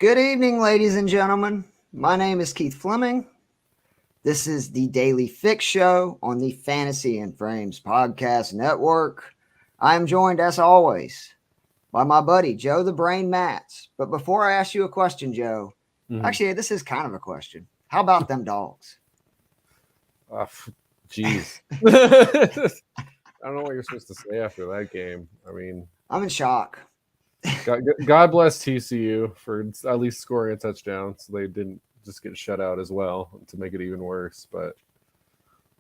Good evening, ladies and gentlemen. My name is Keith Fleming. This is the Daily Fix Show on the Fantasy and Frames Podcast Network. I am joined, as always, by my buddy, Joe the Brain Matz. But before I ask you a question, Joe, actually, this is kind of a question. How about them dogs? Jeez. I don't know what you're supposed to say after that game. I mean, I'm in shock. God bless TCU for at least scoring a touchdown so they didn't just get shut out as well to make it even worse. But,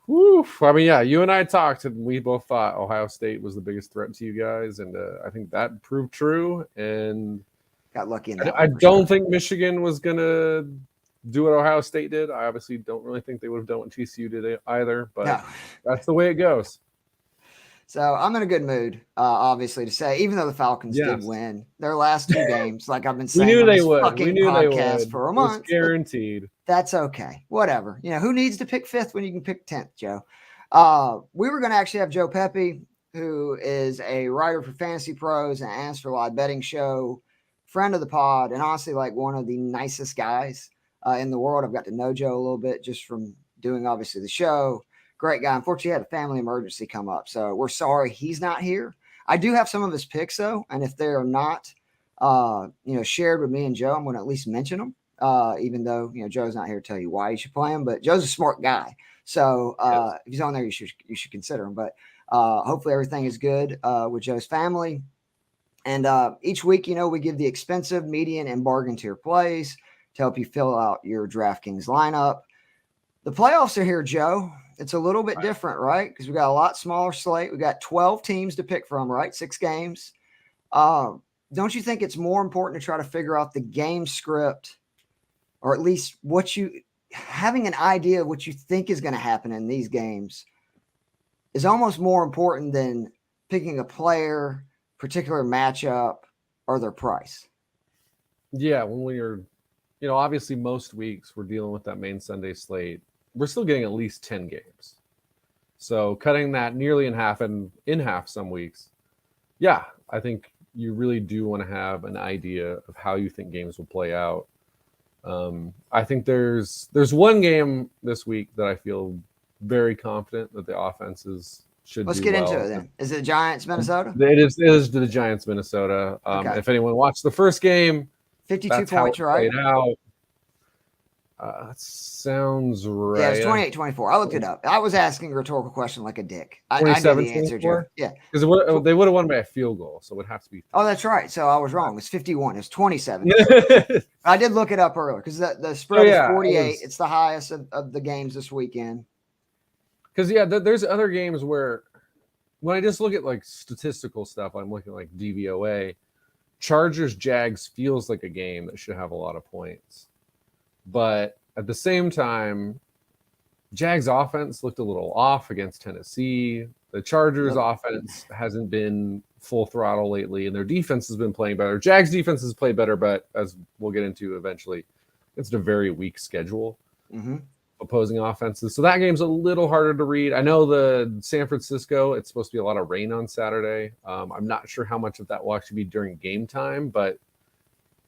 whew, I mean, yeah, you and I talked and we both thought Ohio State was the biggest threat to you guys. And I think that proved true. And got lucky in that. I don't think Michigan was going to do what Ohio State did. I obviously don't really think they would have done what TCU did either. But that's the way it goes. So I'm in a good mood, obviously, to say, even though the Falcons did win their last two games, like I've been saying, we knew on they this would. fucking We knew podcast they would. for a It month. was guaranteed. That's okay. Whatever. You know, who needs to pick fifth when you can pick 10th, Joe? We were going to actually have Joe Pepe, who is a writer for Fantasy Pros and Answer for Live Betting Show, friend of the pod, and honestly, like one of the nicest guys in the world. I've got to know Joe a little bit just from doing, obviously, the show. Great guy. Unfortunately, he had a family emergency come up, so we're sorry he's not here. I do have some of his picks, though, and if they are not, shared with me and Joe, I'm going to at least mention them, even though, Joe's not here to tell you why you should play him, but Joe's a smart guy. So if he's on there, you should consider him. But hopefully everything is good with Joe's family. And each week, we give the expensive, median, and bargain tier plays to help you fill out your Draft Kings lineup. The playoffs are here, Joe. It's a little bit different, right? Because we got a lot smaller slate. We got 12 teams to pick from, right? 6 games. Don't you think it's more important to try to figure out the game script, or at least having an idea of what you think is going to happen in these games is almost more important than picking a player, particular matchup, or their price? Yeah, when we're, obviously most weeks we're dealing with that main Sunday slate. We're still getting at least 10 games. So cutting that nearly in half and in half some weeks. Yeah, I think you really do want to have an idea of how you think games will play out. I think there's one game this week that I feel very confident that the offenses should do well. Let's get into it then. Is it Giants, Minnesota? It is the Giants, Minnesota. Okay. If anyone watched the first game, 52 points, right? Out. That sounds right. Yeah, it's 28-24. I looked it up. I was asking a rhetorical question like a dick. I knew the answer, Joe. Yeah. Because they would have won by a field goal, so it would have to be. Oh, that's right. So I was wrong. It's 51. It's 27. I did look it up earlier because the spread is 48. It's the highest of the games this weekend. Because, there's other games where when I just look at, like, statistical stuff, I'm looking at, like, DVOA. Chargers-Jags feels like a game that should have a lot of points. But at the same time, Jags offense looked a little off against Tennessee. The Chargers offense hasn't been full throttle lately, and their defense has been playing better. Jags defense has played better, but as we'll get into eventually, it's a very weak schedule. Opposing offenses. So that game's a little harder to read. I know the San Francisco, it's supposed to be a lot of rain on Saturday. I'm not sure how much of that will actually be during game time, but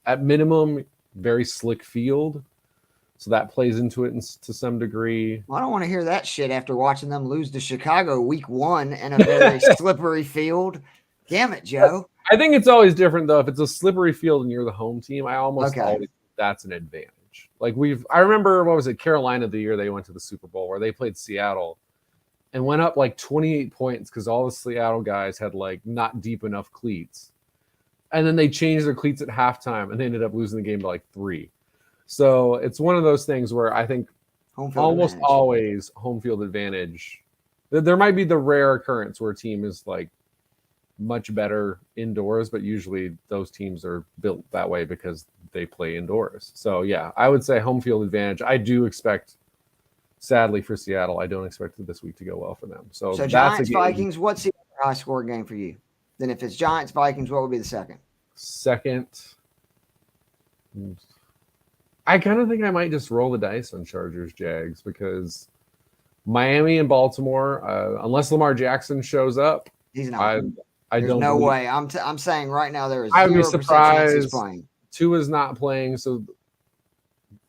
at minimum, very slick field. So that plays into it to some degree. Well, I don't want to hear that shit after watching them lose to Chicago week 1 in a very slippery field. Damn it, Joe. I think it's always different, though. If it's a slippery field and you're the home team, I almost always think that's an advantage. Like I remember, what was it, Carolina the year they went to the Super Bowl where they played Seattle and went up like 28 points because all the Seattle guys had like not deep enough cleats. And then they changed their cleats at halftime and they ended up losing the game by like 3. So it's one of those things where I think almost always home field advantage. There might be the rare occurrence where a team is like much better indoors, but usually those teams are built that way because they play indoors. So yeah, I would say home field advantage. I do expect, sadly for Seattle, I don't expect this week to go well for them. So Giants, Vikings, what's the high score game for you? Then if it's Giants, Vikings, what would be the second? I kind of think I might just roll the dice on Chargers Jags because Miami and Baltimore, unless Lamar Jackson shows up, he's not. There's no way. I'm saying right now there is. I would be surprised. Tua's not playing, so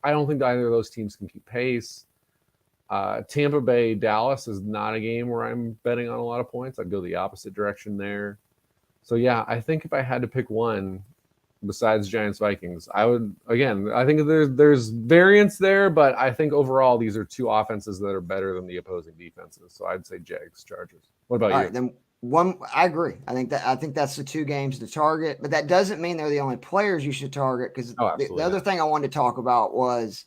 I don't think either of those teams can keep pace. Tampa Bay, Dallas is not a game where I'm betting on a lot of points. I'd go the opposite direction there. So yeah, I think if I had to pick one besides Giants Vikings, I would, again, I think there's variance there, but I think overall these are two offenses that are better than the opposing defenses. So I'd say Jags, Chargers. What about you? All right, then one, I agree. I think that's the two games to target, but that doesn't mean they're the only players you should target, because the other thing I wanted to talk about was,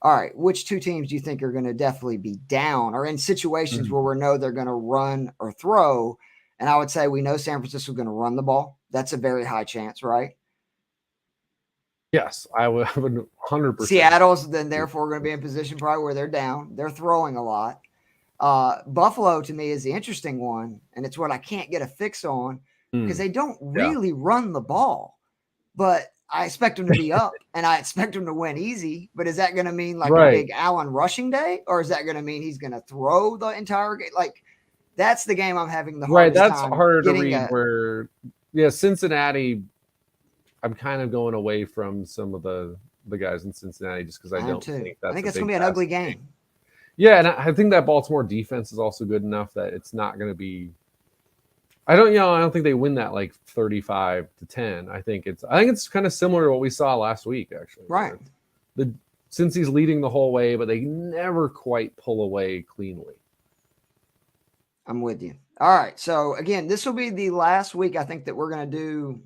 all right, which two teams do you think are going to definitely be down or in situations where we know they're going to run or throw? And I would say we know San Francisco is going to run the ball. That's a very high chance, right? Yes, I would 100%. Seattle's then therefore going to be in position probably where they're down. They're throwing a lot. Buffalo to me is the interesting one, and it's what I can't get a fix on because they don't really run the ball. But I expect them to be up, and I expect them to win easy. But is that going to mean like a big Allen rushing day, or is that going to mean he's going to throw the entire game? Like, that's the game I'm having the hardest time. That's harder to read. Cincinnati, I'm kind of going away from some of the guys in Cincinnati just because I don't think that's. I think it's going to be an ugly game. Yeah, and I think that Baltimore defense is also good enough that it's not going to be. I don't think they win that like 35-10. I think it's kind of similar to what we saw last week, actually. Right. Since he's leading the whole way, but they never quite pull away cleanly. I'm with you. All right. So again, this will be the last week I think that we're going to do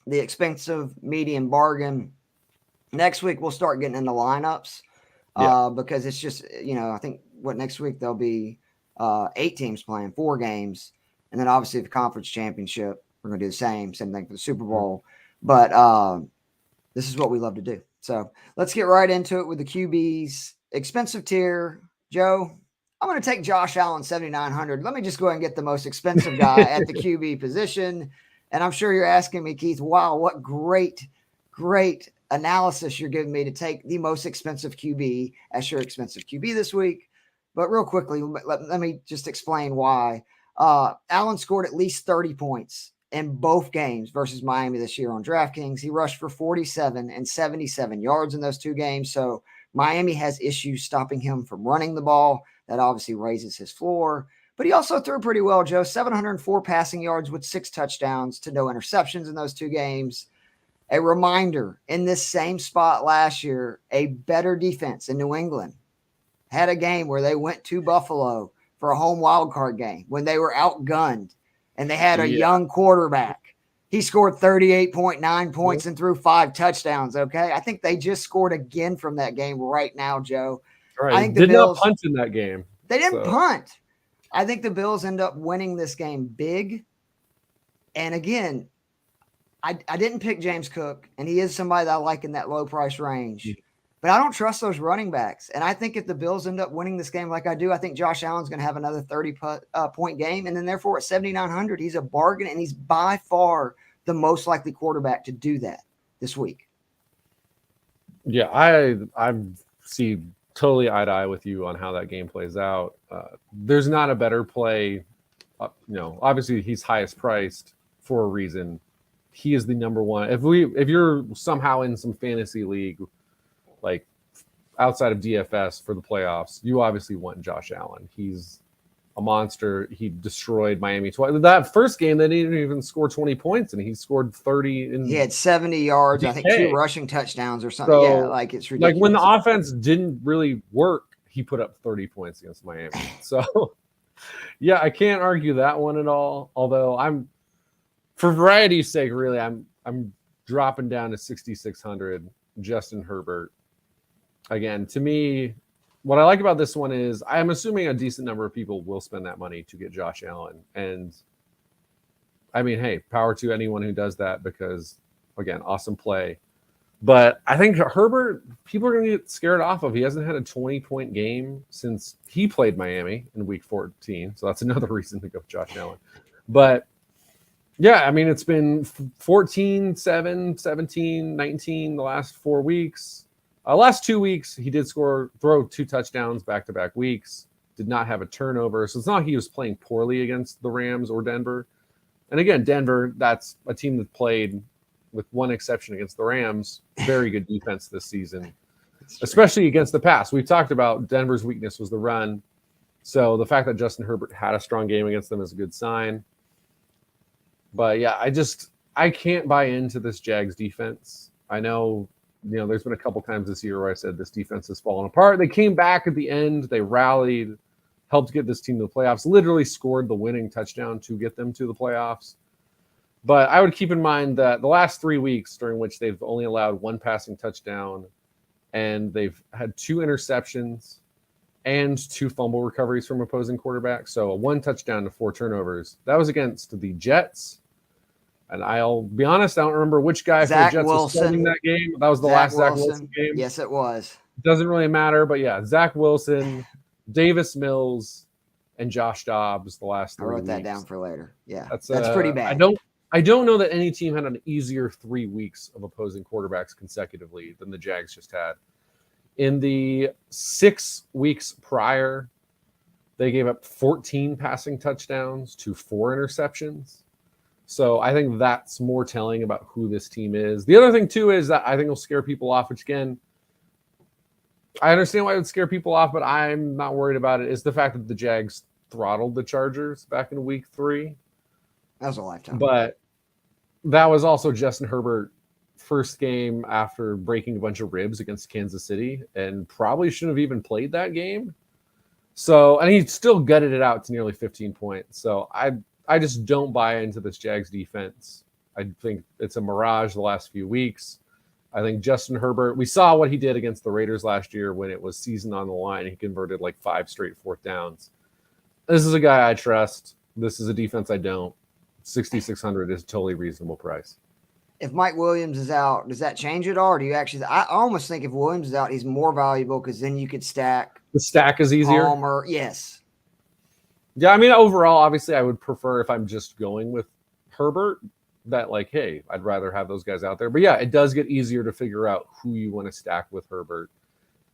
the expensive, medium, bargain. Next week we'll start getting into lineups because it's just, I think next week there'll be 8 teams playing 4 games. And then obviously the conference championship, we're going to do the same thing for the Super Bowl. But this is what we love to do. So let's get right into it with the QBs. Expensive tier, Joe. I'm going to take Josh Allen 7,900. Let me just go ahead and get the most expensive guy at the QB position. And I'm sure you're asking me, Keith, wow, what great analysis you're giving me to take the most expensive QB as your expensive QB this week. But real quickly, let me just explain why. Allen scored at least 30 points in both games versus Miami this year on Draft Kings. He rushed for 47 and 77 yards in those 2 games. So Miami has issues stopping him from running the ball. That obviously raises his floor. But he also threw pretty well, Joe. 704 passing yards with 6 touchdowns to no interceptions in those 2 games. A reminder, in this same spot last year, a better defense in New England had a game where they went to Buffalo for a home wildcard game when they were outgunned and they had a young quarterback. He scored 38.9 points and threw 5 touchdowns, okay? I think they just scored again from that game right now, Joe. Right. I think the Bills not punt in that game. They didn't punt. I think the Bills end up winning this game big. And again, I didn't pick James Cook, and he is somebody that I like in that low price range. But I don't trust those running backs. And I think if the Bills end up winning this game like I do, I think Josh Allen's going to have another 30-point game. And then therefore at 7,900, he's a bargain, and he's by far the most likely quarterback to do that this week. Yeah, I see totally eye to eye with you on how that game plays out. There's not a better play. Obviously he's highest priced for a reason. He is the number one. If you're somehow in some fantasy league, like outside of DFS for the playoffs, you obviously want Josh Allen. He's a monster. He destroyed Miami twice. That first game, they didn't even score 20 points, and he scored 30. He had 70 yards, I think 2 rushing touchdowns or something. So, it's ridiculous. Like when the offense didn't really work, he put up 30 points against Miami. So, yeah, I can't argue that one at all. Although for variety's sake, really, I'm dropping down to 6,600. Justin Herbert. Again, to me, what I like about this one is I'm assuming a decent number of people will spend that money to get Josh Allen. And I mean, hey, power to anyone who does that because, again, awesome play. But I think Herbert, people are going to get scared off of. He hasn't had a 20-point game since he played Miami in week 14. So that's another reason to go with Josh Allen. But yeah, I mean, it's been 14, 7, 17, 19 the last 4 weeks. Last 2 weeks, he did throw 2 touchdowns back-to-back weeks, did not have a turnover. So it's not like he was playing poorly against the Rams or Denver. And again, Denver, that's a team that played with one exception against the Rams, very good defense this season, especially against the pass. We've talked about Denver's weakness was the run. So the fact that Justin Herbert had a strong game against them is a good sign. But yeah, I can't buy into this Jags defense. I know, there's been a couple times this year where I said this defense has fallen apart. They came back at the end. They rallied, helped get this team to the playoffs, literally scored the winning touchdown to get them to the playoffs. But I would keep in mind that the last 3 weeks during which they've only allowed one passing touchdown and they've had 2 interceptions and 2 fumble recoveries from opposing quarterbacks. So a 1 touchdown to 4 turnovers. That was against the Jets. And I'll be honest, I don't remember which guy for the Jets was starting that game. That was the last Zach Wilson game. Yes, it was. Doesn't really matter, but yeah, Zach Wilson, Davis Mills, and Josh Dobbs the last 3 weeks. I wrote that down for later. Yeah, that's pretty bad. I don't know that any team had an easier 3 weeks of opposing quarterbacks consecutively than the Jags just had. In the 6 weeks prior, they gave up 14 passing touchdowns to 4 interceptions. So I think that's more telling about who this team is. The other thing, too, is that I think it'll scare people off, which, again, I understand why it would scare people off, but I'm not worried about it, is the fact that the Jags throttled the Chargers back in week 3. That was a lifetime. But that was also Justin Herbert first game after breaking a bunch of ribs against Kansas City and probably shouldn't have even played that game. So, and he still gutted it out to nearly 15 points. So I just don't buy into this Jags defense. I think it's a mirage the last few weeks. I think Justin Herbert, we saw what he did against the Raiders last year when it was season on the line. He converted like 5 straight 4th downs. This is a guy I trust. This is a defense I don't. 6,600 is a totally reasonable price. If Mike Williams is out, does that change it all? Or do you actually? I almost think if Williams is out, he's more valuable because then you could stack. The stack is easier. Palmer, yes. Yeah, I mean, overall, obviously, I would prefer if I'm just going with Herbert that, like, hey, I'd rather have those guys out there. But yeah, it does get easier to figure out who you want to stack with Herbert.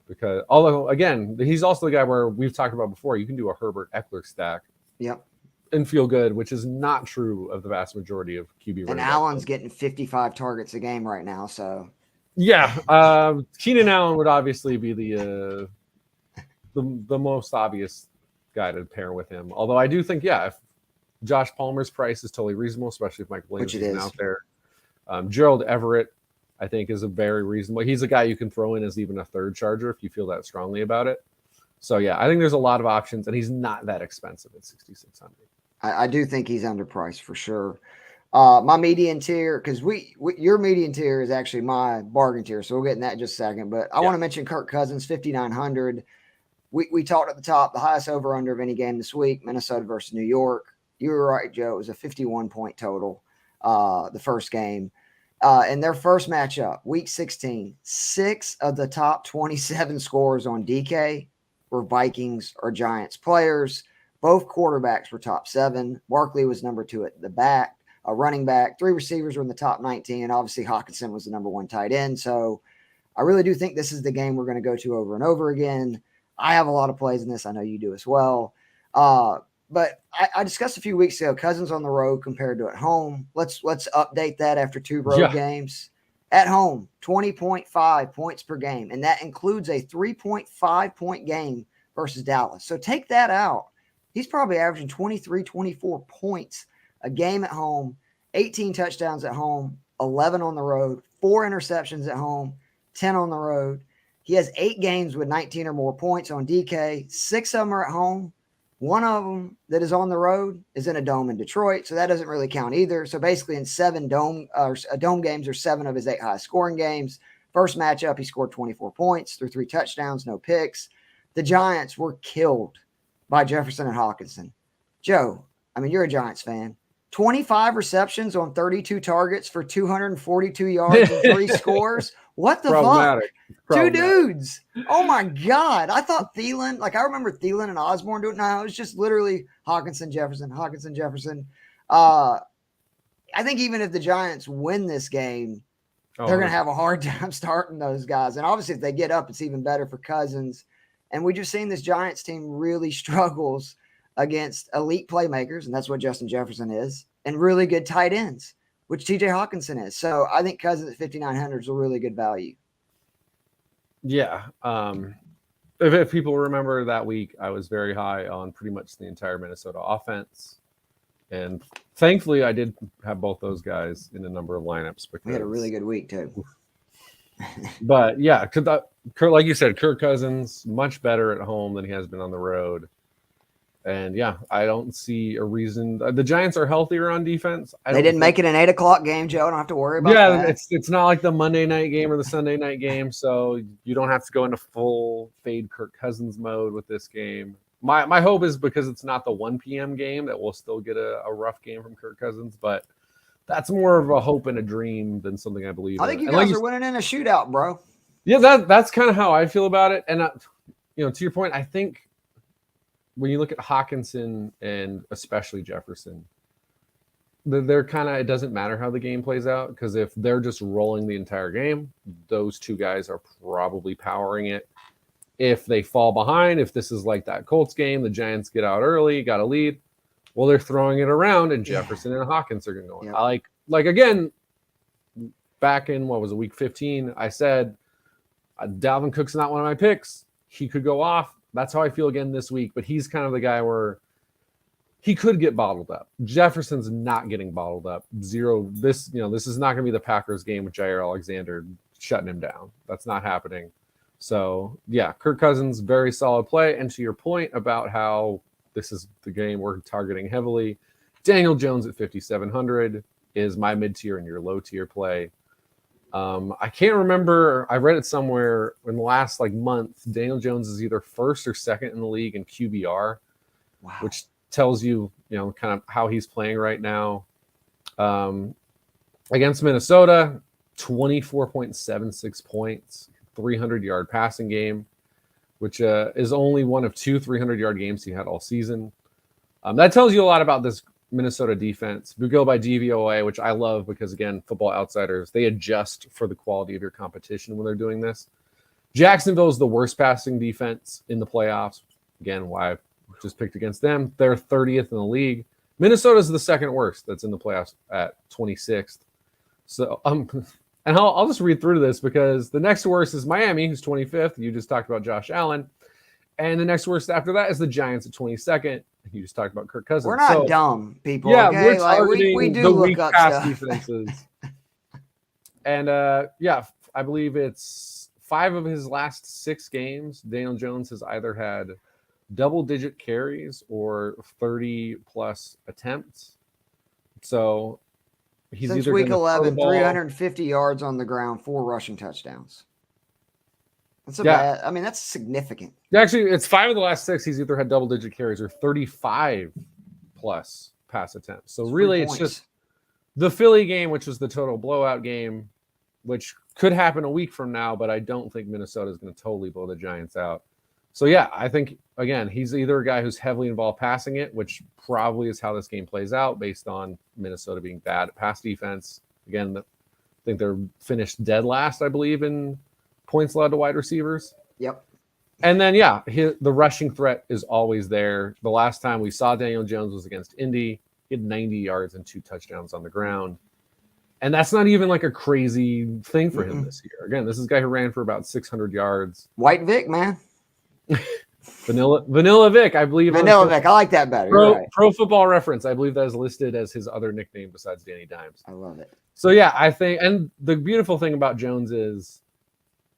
Because, although, again, he's also the guy where we've talked about before, you can do a Herbert Eckler stack. Yep. And feel good, which is not true of the vast majority of QB. And Allen's getting 55 targets a game right now, so. Yeah, Keenan Allen would obviously be the most obvious guy to pair with him. Although I do think, if Josh Palmer's price is totally reasonable, especially if Mike Williams is out there. Gerald Everett, I think, is a very reasonable. He's a guy you can throw in as even a third Charger if you feel that strongly about it. So yeah, I think there's a lot of options, and he's not that expensive at 6,600. I do think he's underpriced for sure. My median tier, because your median tier is actually my bargain tier, so we'll get in that in just a second. But I want to mention Kirk Cousins, 5,900. We talked at the top, the highest over-under of any game this week, Minnesota versus New York. You were right, Joe. It was a 51-point total, the first game. In their first matchup, week 16, 6 of the top 27 scorers on DK were Vikings or Giants players. Both quarterbacks were top 7. Barkley was number 2 at the back, a running back. 3 receivers were in the top 19. And obviously, Hawkinson was the number 1 tight end. So I really do think this is the game we're going to go to over and over again. I have a lot of plays in this. I know you do as well. But I discussed a few weeks ago, Cousins on the road compared to at home. Let's update that after 2 road games. At home, 20.5 points per game. And that includes a 3.5-point game versus Dallas. So take that out. He's probably averaging 23, 24 points a game at home, 18 touchdowns at home, 11 on the road, 4 interceptions at home, 10 on the road. He has 8 games with 19 or more points on DK. 6 of them are at home. 1 of them that is on the road is in a dome in Detroit, so that doesn't really count either. So basically in 7 dome games or 7 of his 8 highest scoring games. First matchup, he scored 24 points through 3 touchdowns, no picks. The Giants were killed by Jefferson and Hawkinson. Joe, I mean, you're a Giants fan. 25 receptions on 32 targets for 242 yards and 3 scores. What the fuck? 2 dudes. Oh, my God. I thought Thielen, I remember Thielen and Osborne doing it. No, it was just literally Hawkinson, Jefferson. I think even if the Giants win this game, they're going to have a hard time starting those guys. And obviously, if they get up, it's even better for Cousins. And we just seen this Giants team really struggles against elite playmakers, and that's what Justin Jefferson is, and really good tight ends. which TJ Hawkinson is. So I think Cousins at 5,900 is a really good value. Yeah. If people remember that week, I was very high on pretty much the entire Minnesota offense. And thankfully, I did have both those guys in a number of lineups. Because, we had a really good week, too. But yeah, like you said, Kirk Cousins, much better at home than he has been on the road. And yeah, I don't see a reason. The Giants are healthier on defense. They didn't make it an 8:00 game, Joe. I don't have to worry about that. Yeah, it's not like the Monday night game or the Sunday night game, so you don't have to go into full fade Kirk Cousins mode with this game. My hope is because it's not the 1 p.m. game that we'll still get a rough game from Kirk Cousins, but that's more of a hope and a dream than something I believe. I think you guys are winning in a shootout, bro. Yeah, that's kind of how I feel about it. And to your point, I think when you look at Hawkinson and especially Jefferson, they're kind of, it doesn't matter how the game plays out, because if they're just rolling the entire game, those two guys are probably powering it. If they fall behind, if this is like that Colts game, the Giants get out early, got a lead, well, they're throwing it around, and Jefferson and Hawkins are going to go. Yep. I like again, back in week 15, I said Dalvin Cook's not one of my picks. He could go off. That's how I feel again this week, but he's kind of the guy where he could get bottled up. Jefferson's not getting bottled up. Zero. This is not going to be the Packers game with Jair Alexander shutting him down. That's not happening. So yeah, Kirk Cousins, very solid play. And to your point about how this is the game we're targeting heavily, Daniel Jones at 5,700 is my mid-tier and your low-tier play. I can't remember. I read it somewhere in the last month. Daniel Jones is either first or second in the league in QBR, wow, which tells you, kind of how he's playing right now. Against Minnesota, 24.76 points, 300-yard passing game, which is only one of 2 300-yard games he had all season. That tells you a lot about this Minnesota defense. We go by DVOA, which I love because, again, Football Outsiders, they adjust for the quality of your competition when they're doing this. Jacksonville is the worst passing defense in the playoffs. Again, why I just picked against them. They're 30th in the league. Minnesota is the second worst that's in the playoffs at 26th. So, and I'll just read through this because the next worst is Miami, who's 25th. You just talked about Josh Allen. And the next worst after that is the Giants at 22nd. You just talked about Kirk Cousins. We're not dumb, people. Yeah, okay? we're targeting we do the look weak up pass stuff. defenses. And I believe it's 5 of his last 6 games, Daniel Jones has either had double-digit carries or 30-plus attempts. So he's since either week 11, 350 yards on the ground, 4 rushing touchdowns. That's significant. Actually, it's 5 of the last 6. He's either had double-digit carries or 35-plus pass attempts. So really, it's just the Philly game, which was the total blowout game, which could happen a week from now, but I don't think Minnesota is going to totally blow the Giants out. So yeah, I think, again, he's either a guy who's heavily involved passing it, which probably is how this game plays out based on Minnesota being bad at pass defense. Again, I think they're finished dead last, I believe, in points allowed to wide receivers. Yep. And then, the rushing threat is always there. The last time we saw Daniel Jones was against Indy. He had 90 yards and 2 touchdowns on the ground. And that's not even like a crazy thing for him this year. Again, this is a guy who ran for about 600 yards. White Vic, man. Vanilla Vic, I believe. Vanilla Vic, I like that better. Pro Football Reference, I believe that is listed as his other nickname besides Danny Dimes. I love it. So yeah, I think, and the beautiful thing about Jones is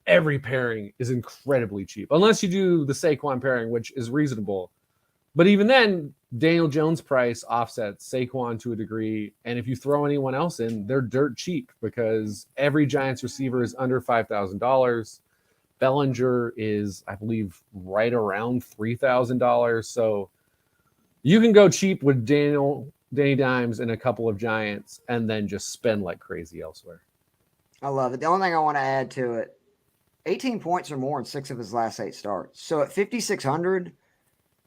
every pairing is incredibly cheap, unless you do the Saquon pairing, which is reasonable. But even then, Daniel Jones' price offsets Saquon to a degree, and if you throw anyone else in, they're dirt cheap because every Giants receiver is under $5,000. Bellinger is, I believe, right around $3,000. So you can go cheap with Danny Dimes and a couple of Giants and then just spend like crazy elsewhere. I love it. The only thing I want to add to it, 18 points or more in 6 of his last 8 starts. So at 5,600,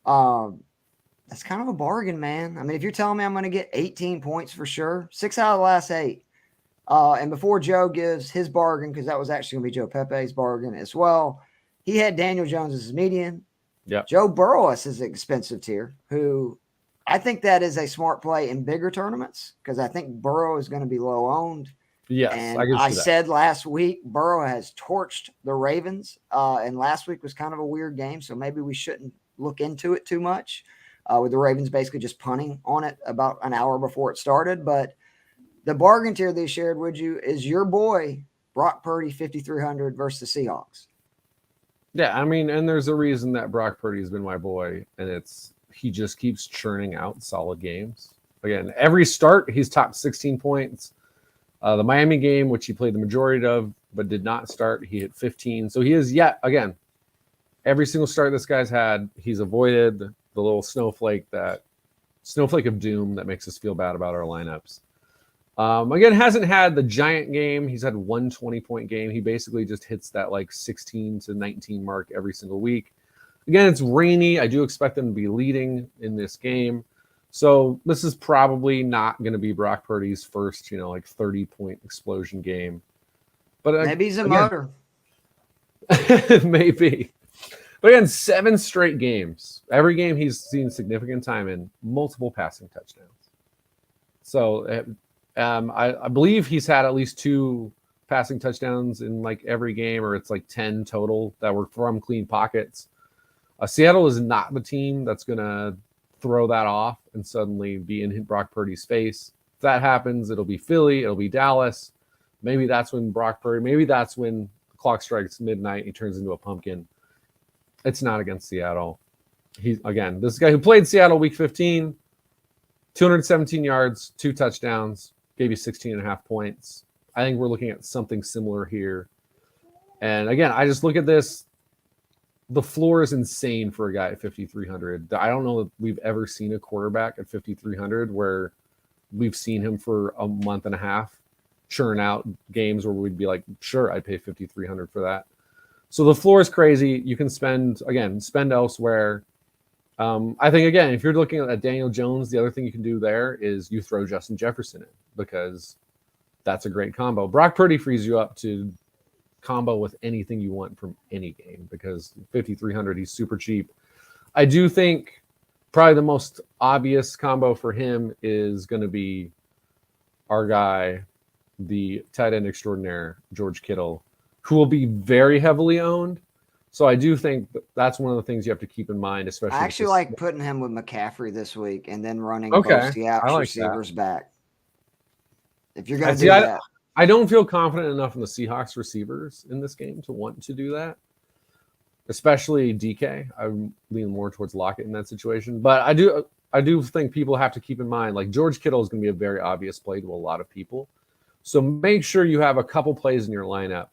that's kind of a bargain, man. I mean, if you're telling me I'm going to get 18 points for sure, 6 out of the last 8. And before Joe gives his bargain, because that was actually going to be Joe Pepe's bargain as well, he had Daniel Jones as his median. Yeah. Joe Burrow is his expensive tier, who I think that is a smart play in bigger tournaments because I think Burrow is going to be low owned. Yes, And I can I see that. said last week, Burrow has torched the Ravens. And last week was kind of a weird game. So maybe we shouldn't look into it too much with the Ravens basically just punting on it about an hour before it started. But the bargain tier they shared with you is your boy, Brock Purdy, 5,300 versus the Seahawks. Yeah, I mean, and there's a reason that Brock Purdy has been my boy, and he just keeps churning out solid games. Again, every start, he's top 16 points. The Miami game, which he played the majority of, but did not start, he hit 15. So he is yet, again, every single start this guy's had, he's avoided the little snowflake of doom that makes us feel bad about our lineups. Again, hasn't had the giant game. He's had one 20-point game. He basically just hits that like 16 to 19 mark every single week. Again, it's rainy. I do expect them to be leading in this game. So this is probably not going to be Brock Purdy's first, 30-point explosion game. But maybe he's a motor. Maybe. But again, 7 straight games. Every game he's seen significant time in, multiple passing touchdowns. So I believe he's had at least 2 passing touchdowns in like every game, or it's like 10 total that were from clean pockets. Seattle is not the team that's going to throw that off and suddenly be in Brock Purdy's face. If that happens, it'll be Philly, it'll be Dallas. Maybe that's when maybe that's when the clock strikes midnight, he turns into a pumpkin. It's not against Seattle. This guy who played Seattle week 15, 217 yards, 2 touchdowns, gave you 16.5 points. I think we're looking at something similar here. And again, I just look at this. The floor is insane for a guy at 5,300. I don't know if we've ever seen a quarterback at 5,300 where we've seen him for a month and a half churn out games where we'd be like, sure, I'd pay 5,300 for that. So the floor is crazy. You can spend elsewhere. I think, again, if you're looking at Daniel Jones, the other thing you can do there is you throw Justin Jefferson in because that's a great combo. Brock Purdy frees you up to combo with anything you want from any game because 5,300, he's super cheap. I do think probably the most obvious combo for him is going to be our guy, the tight end extraordinaire, George Kittle, who will be very heavily owned. So I do think that's one of the things you have to keep in mind, especially. I actually like putting him with McCaffrey this week and then running both Seahawks receivers back. If you're going to do that. I don't feel confident enough in the Seahawks receivers in this game to want to do that, especially DK. I'm leaning more towards Lockett in that situation. But I do think people have to keep in mind, like George Kittle is going to be a very obvious play to a lot of people. So make sure you have a couple plays in your lineup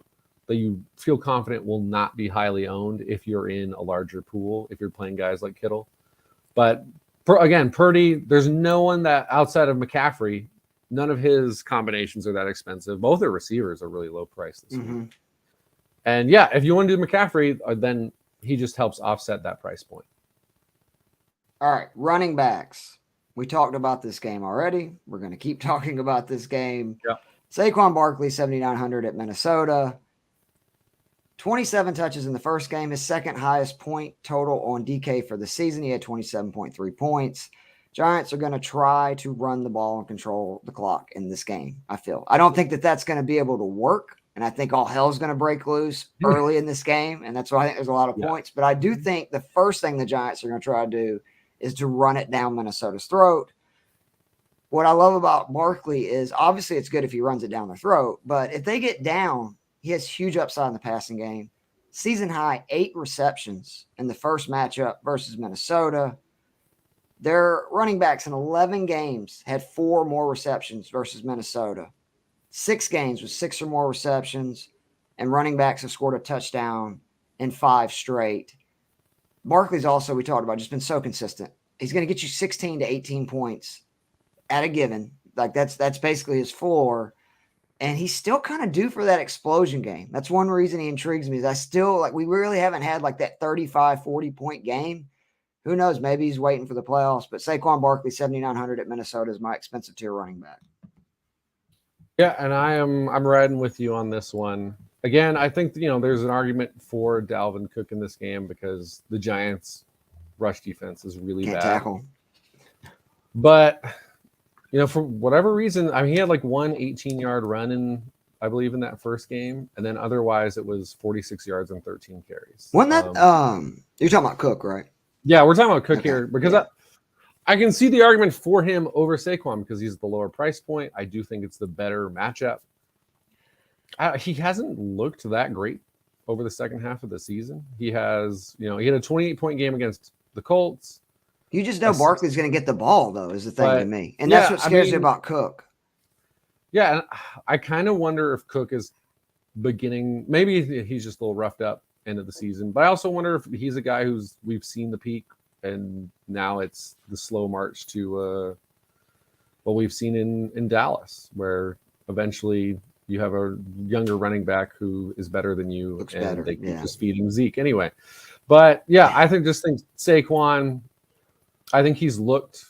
that you feel confident will not be highly owned if you're in a larger pool, if you're playing guys like Kittle. But again, Purdy, there's no one that outside of McCaffrey, none of his combinations are that expensive. Both their receivers are really low priced this week. And yeah, if you want to do McCaffrey, then he just helps offset that price point. All right, running backs. We talked about this game already. We're going to keep talking about this game. Yeah. Saquon Barkley, 7,900 at Minnesota. 27 touches in the first game, his second highest point total on DK for the season. He had 27.3 points. Giants are going to try to run the ball and control the clock in this game, I feel. I don't think that that's going to be able to work, and I think all hell's going to break loose early in this game, and that's why I think there's a lot of points. But I do think the first thing the Giants are going to try to do is to run it down Minnesota's throat. What I love about Barkley is obviously it's good if he runs it down their throat, but if they get down, he has huge upside in the passing game. Season high 8 receptions in the first matchup versus Minnesota. Their running backs in 11 games had 4 more receptions versus Minnesota. 6 games with 6 or more receptions, and running backs have scored a touchdown in 5 straight. Barkley's also, we talked about, just been so consistent. He's going to get you 16 to 18 points at a given. Like that's basically his floor. And he's still kind of due for that explosion game. That's one reason he intrigues me. Is we really haven't had like that 35, 40-point game. Who knows? Maybe he's waiting for the playoffs. But Saquon Barkley, 7,900 at Minnesota is my expensive tier running back. Yeah, and I'm riding with you on this one. Again, I think there's an argument for Dalvin Cook in this game because the Giants' rush defense is really bad. Can't tackle. But for whatever reason, I mean, he had like one 18-yard run I believe in that first game, and then otherwise it was 46 yards and 13 carries. Wasn't that you're talking about Cook, right? Yeah, we're talking about Cook here because yeah. I can see the argument for him over Saquon because he's the lower price point. I do think it's the better matchup. He hasn't looked that great over the second half of the season. He has, he had a 28-point game against the Colts. You just know Barkley's going to get the ball, though, is the thing to me. And that's what scares me about Cook. Yeah, and I kind of wonder if Cook is beginning, maybe he's just a little roughed up end of the season, but I also wonder if he's a guy we've seen the peak, and now it's the slow march to what we've seen in Dallas, where eventually you have a younger running back who is better than you. Looks and better. They keep just feeding Zeke anyway. But yeah, I think Saquon, I think he's looked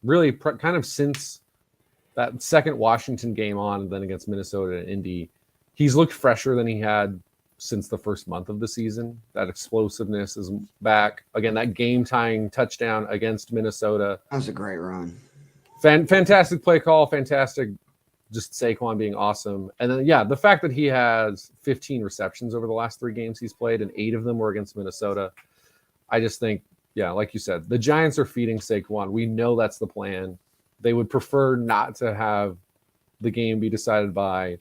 really kind of since that second Washington game on, and then against Minnesota and Indy, he's looked fresher than he had since the first month of the season. That explosiveness is back. Again, that game-tying touchdown against Minnesota. That was a great run. Fantastic play call, fantastic just Saquon being awesome. And then, yeah, the fact that he has 15 receptions over the last 3 games he's played, and 8 of them were against Minnesota. I just think, yeah, like you said, the Giants are feeding Saquon. We know that's the plan. They would prefer not to have the game be decided by,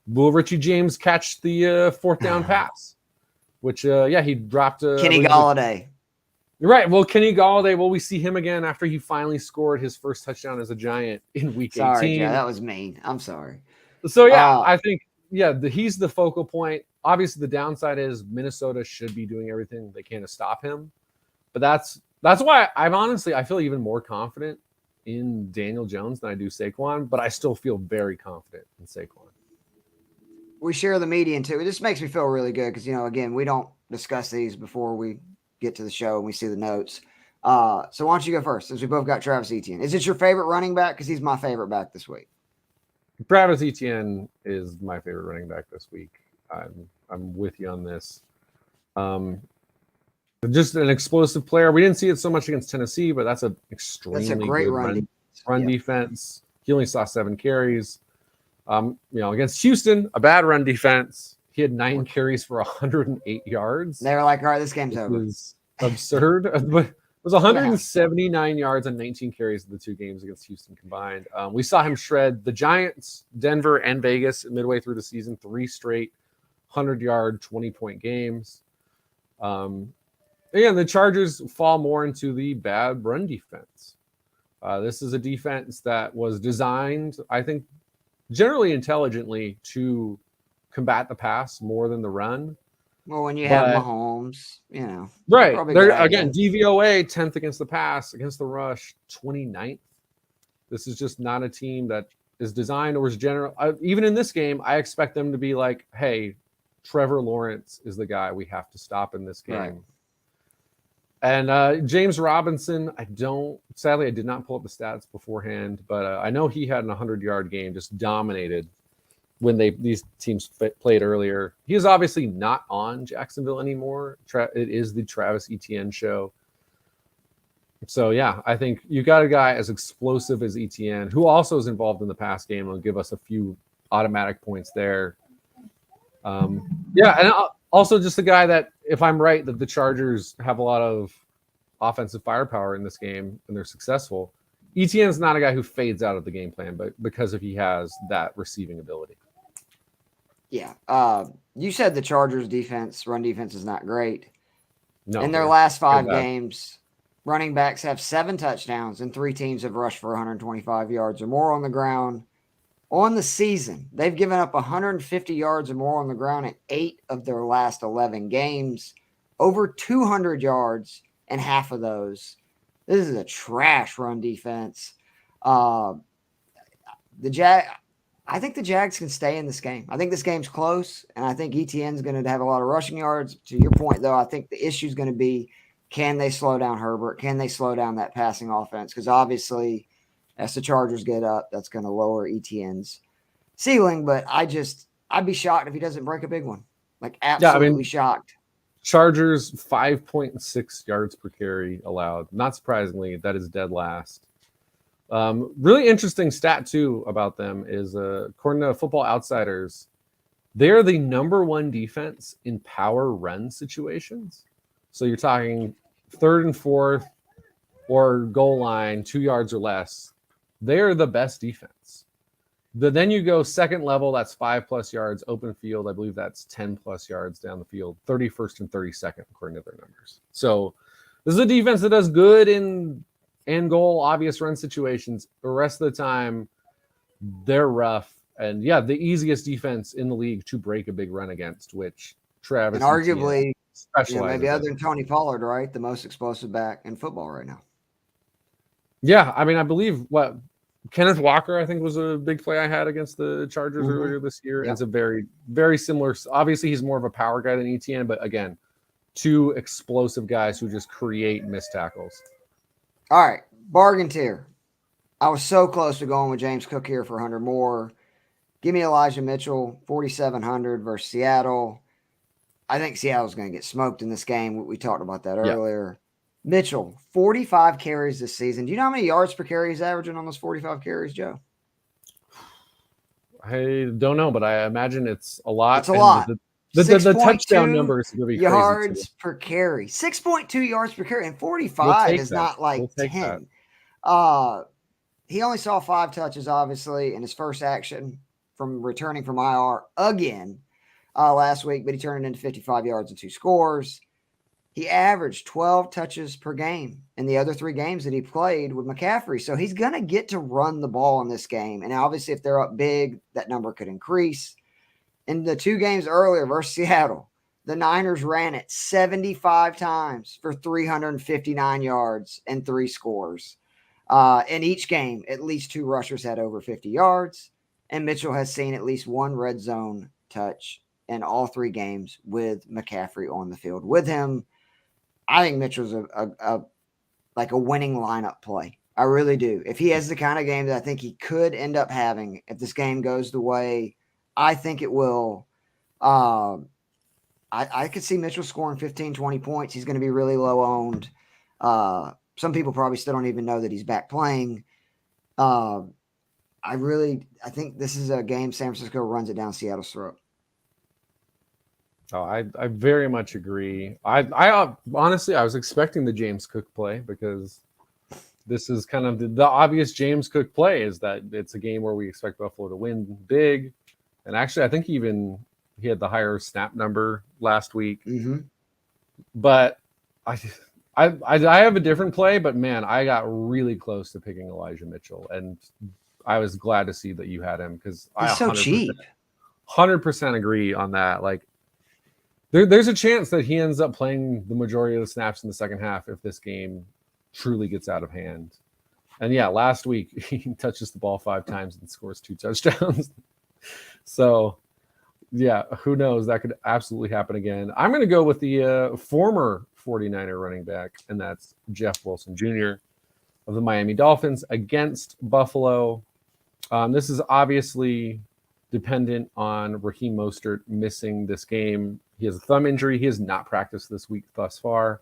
will Richie James catch the fourth down pass? Which, he dropped Kenny Golladay. Right. Well, Kenny Golladay, will we see him again after he finally scored his first touchdown as a Giant in Week 18? Sorry, Joe, that was mean. I'm sorry. So, yeah, I think, he's the focal point. Obviously, the downside is Minnesota should be doing everything they can to stop him. But that's why I feel even more confident in Daniel Jones than I do Saquon, but I still feel very confident in Saquon. We share the median too. It just makes me feel really good because, again, we don't discuss these before we get to the show and we see the notes. So why don't you go first, since we both got Travis Etienne? Is it your favorite running back? Because he's my favorite back this week. Travis Etienne is my favorite running back this week. I'm with you on this. Just an explosive player. We didn't see it so much against Tennessee, but that's an extremely great good run defense. He only saw 7 carries. Against Houston, a bad run defense. He had 9 carries for 108 yards. They were like, all right, this game's over. It was absurd. But it was 179 yards and 19 carries in the 2 games against Houston combined. We saw him shred the Giants, Denver, and Vegas midway through the season, 3 straight 100-yard, 20-point games. Again, the Chargers fall more into the bad run defense. This is a defense that was designed, I think, generally intelligently to combat the pass more than the run. Well, when you have Mahomes, Right. Again, DVOA, 10th against the pass, against the rush, 29th. This is just not a team that is designed or is general. Even in this game, I expect them to be like, hey, Trevor Lawrence is the guy we have to stop in this game. Right. And James Robinson, sadly, I did not pull up the stats beforehand, but I know he had an 100-yard game, just dominated when these teams played earlier. He is obviously not on Jacksonville anymore. It is the Travis Etienne show. So, yeah, I think you got a guy as explosive as Etienne, who also is involved in the pass game, and will give us a few automatic points there. And also just a guy that, if I'm right, that the Chargers have a lot of offensive firepower in this game and they're successful, Etienne's not a guy who fades out of the game plan, but because he has that receiving ability. Yeah. You said the Chargers run defense is not great. No. In their last 5 games, running backs have 7 touchdowns and 3 teams have rushed for 125 yards or more on the ground. On the season, they've given up 150 yards or more on the ground in 8 of their last 11 games, over 200 yards in half of those. This is a trash run defense. I think the Jags can stay in this game. I think this game's close, and I think Etienne's going to have a lot of rushing yards. To your point, though, I think the issue is going to be, can they slow down Herbert? Can they slow down that passing offense? Because obviously, as the Chargers get up, that's going to lower Etienne's ceiling. But I'd be shocked if he doesn't break a big one. Like, absolutely shocked. Chargers, 5.6 yards per carry allowed. Not surprisingly, that is dead last. Really interesting stat too about them is according to Football Outsiders, they're the number one defense in power run situations. So you're talking 3rd and 4th or goal line, 2 yards or less. They're the best defense. Then you go second level, that's 5+ yards, open field. I believe that's 10+ yards down the field, 31st and 32nd, according to their numbers. So this is a defense that does good in end goal, obvious run situations. The rest of the time, they're rough. And yeah, the easiest defense in the league to break a big run against, which Travis and arguably, specializes maybe other in. than Tony Pollard, right? The most explosive back in football right now. Yeah, I mean, I believe Kenneth Walker, I think, was a big play I had against the Chargers earlier this year. Yep. It's a very, very similar. Obviously, he's more of a power guy than ETN, but again, 2 explosive guys who just create missed tackles. All right, bargain tier. I was so close to going with James Cook here for 100 more. Give me Elijah Mitchell, 4,700 versus Seattle. I think Seattle's going to get smoked in this game. We talked about that earlier. Yeah. Mitchell, 45 carries this season. Do you know how many yards per carry he's averaging on those 45 carries, Joe? I don't know, but I imagine it's a lot. It's a lot. The touchdown numbers are going to be yards crazy per carry. 6.2 yards per carry, and 45 is not like 10. He only saw 5 touches, obviously, in his first action from returning from IR again last week, but he turned it into 55 yards and 2 scores. He averaged 12 touches per game in the other 3 games that he played with McCaffrey. So he's going to get to run the ball in this game. And obviously, if they're up big, that number could increase. In the 2 games earlier versus Seattle, the Niners ran it 75 times for 359 yards and 3 scores. In each game, at least 2 rushers had over 50 yards. And Mitchell has seen at least 1 red zone touch in all 3 games with McCaffrey on the field with him. I think Mitchell's a winning lineup play. I really do. If he has the kind of game that I think he could end up having, if this game goes the way I think it will, I could see Mitchell scoring 15, 20 points. He's going to be really low owned. Some people probably still don't even know that he's back playing. I think this is a game San Francisco runs it down Seattle's throat. Oh, I very much agree. I honestly, I was expecting the James Cook play because this is kind of the obvious James Cook play is that it's a game where we expect Buffalo to win big. And actually, I think he had the higher snap number last week. Mm-hmm. But I have a different play, but man, I got really close to picking Elijah Mitchell. And I was glad to see that you had him because he's so cheap. 100% agree on that. Like, there's a chance that he ends up playing the majority of the snaps in the second half if this game truly gets out of hand. And yeah, last week he touches the ball 5 times and scores 2 touchdowns. So yeah, who knows? That could absolutely happen again. I'm going to go with the former 49er running back, and that's Jeff Wilson Jr. of the Miami Dolphins against Buffalo. This is obviously dependent on Raheem Mostert missing this game. He has a thumb injury. He has not practiced this week thus far.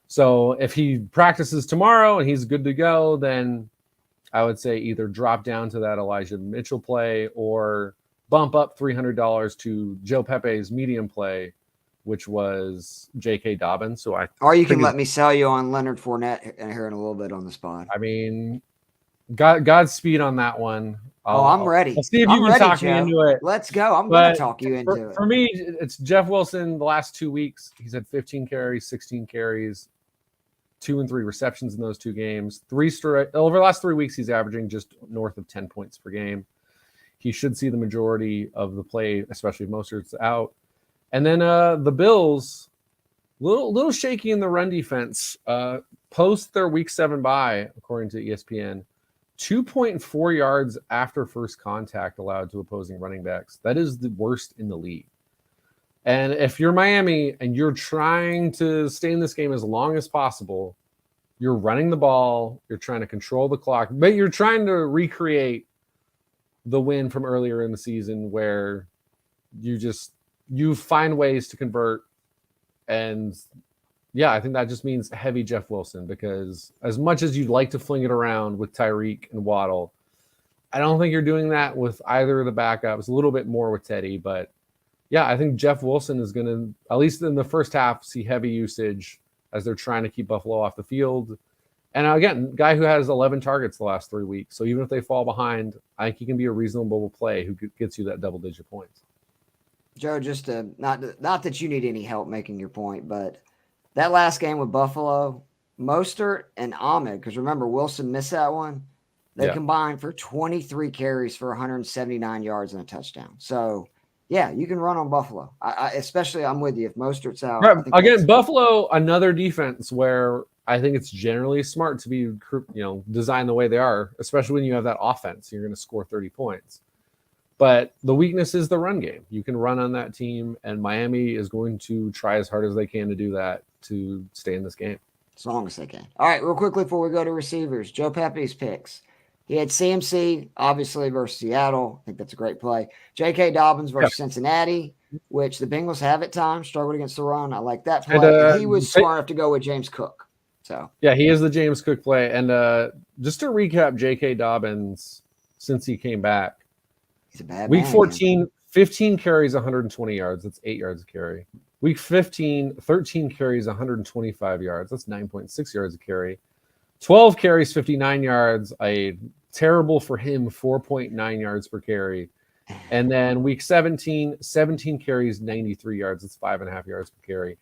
So if he practices tomorrow and he's good to go, then I would say either drop down to that Elijah Mitchell play or bump up $300 to Joe Pepe's medium play, which was J.K. Dobbins. So or you can let me sell you on Leonard Fournette here in a little bit on the spot. I mean, Godspeed on that one. I'm ready. I'll see if you can talk me into it. Let's go. I'm going to talk you into it. For me, it's Jeff Wilson. The last 2 weeks, he's had 15 carries, 16 carries, 2 and 3 receptions in those 2 games. Over the last 3 weeks, he's averaging just north of 10 points per game. He should see the majority of the play, especially if Mostert's out. And then the Bills, little shaky in the run defense. Post their Week 7 bye, according to ESPN, 2.4 yards after first contact allowed to opposing running backs. That is the worst in the league. And if you're Miami and you're trying to stay in this game as long as possible, you're running the ball, you're trying to control the clock, but you're trying to recreate the win from earlier in the season where you find ways to convert and yeah, I think that just means heavy Jeff Wilson, because as much as you'd like to fling it around with Tyreek and Waddle, I don't think you're doing that with either of the backups. A little bit more with Teddy, but yeah, I think Jeff Wilson is going to, at least in the first half, see heavy usage as they're trying to keep Buffalo off the field. And again, guy who has 11 targets the last 3 weeks. So even if they fall behind, I think he can be a reasonable play who gets you that double-digit points. Joe, just not that you need any help making your point, but that last game with Buffalo, Mostert and Ahmed, because remember, Wilson missed that one. They combined for 23 carries for 179 yards and a touchdown. So, yeah, you can run on Buffalo. I especially, I'm with you. If Mostert's out. Right. Again, Buffalo, another defense where I think it's generally smart to be, designed the way they are, especially when you have that offense. You're going to score 30 points. But the weakness is the run game. You can run on that team, and Miami is going to try as hard as they can to do that to stay in this game. As long as they can. All right, real quickly before we go to receivers, Joe Pepe's picks. He had CMC, obviously, versus Seattle. I think that's a great play. J.K. Dobbins versus Cincinnati, which the Bengals have at times struggled against the run. I like that play. And he was smart enough to go with James Cook. So yeah, he is the James Cook play. And just to recap J.K. Dobbins, since he came back, he's a bad Week man, 14, man. 15 carries, 120 yards. That's 8 yards a carry. Week 15, 13 carries, 125 yards. That's 9.6 yards a carry. 12 carries, 59 yards. A terrible for him, 4.9 yards per carry. And then week 17, 17 carries, 93 yards. That's 5.5 yards per carry.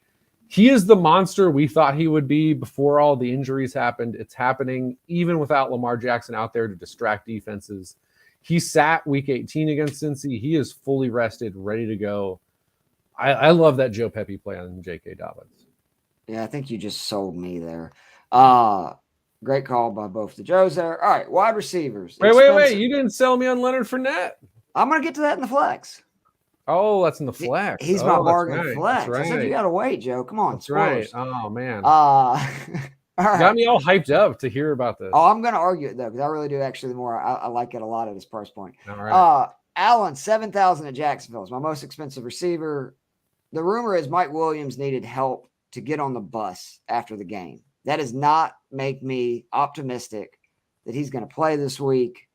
He is the monster we thought he would be before all the injuries happened. It's happening even without Lamar Jackson out there to distract defenses. He sat week 18 against Cincy. He is fully rested, ready to go. I love that Joe Pepe play on J.K. Dobbins. Yeah, I think you just sold me there. Great call by both the Joes there. All right, wide receivers. Wait. You didn't sell me on Leonard Fournette. I'm going to get to that in the flex. Oh, that's in the flex. He's my bargain right. flex. Right. I said you got to wait, Joe. Come on. That's spoilers. right. Oh, man. All right. Got me all hyped up to hear about this. Oh, I'm going to argue it, though, because I really do actually more. I like it a lot at his price point. All right. Allen, $7,000 at Jacksonville is my most expensive receiver. The rumor is Mike Williams needed help to get on the bus after the game. That does not make me optimistic that he's going to play this week.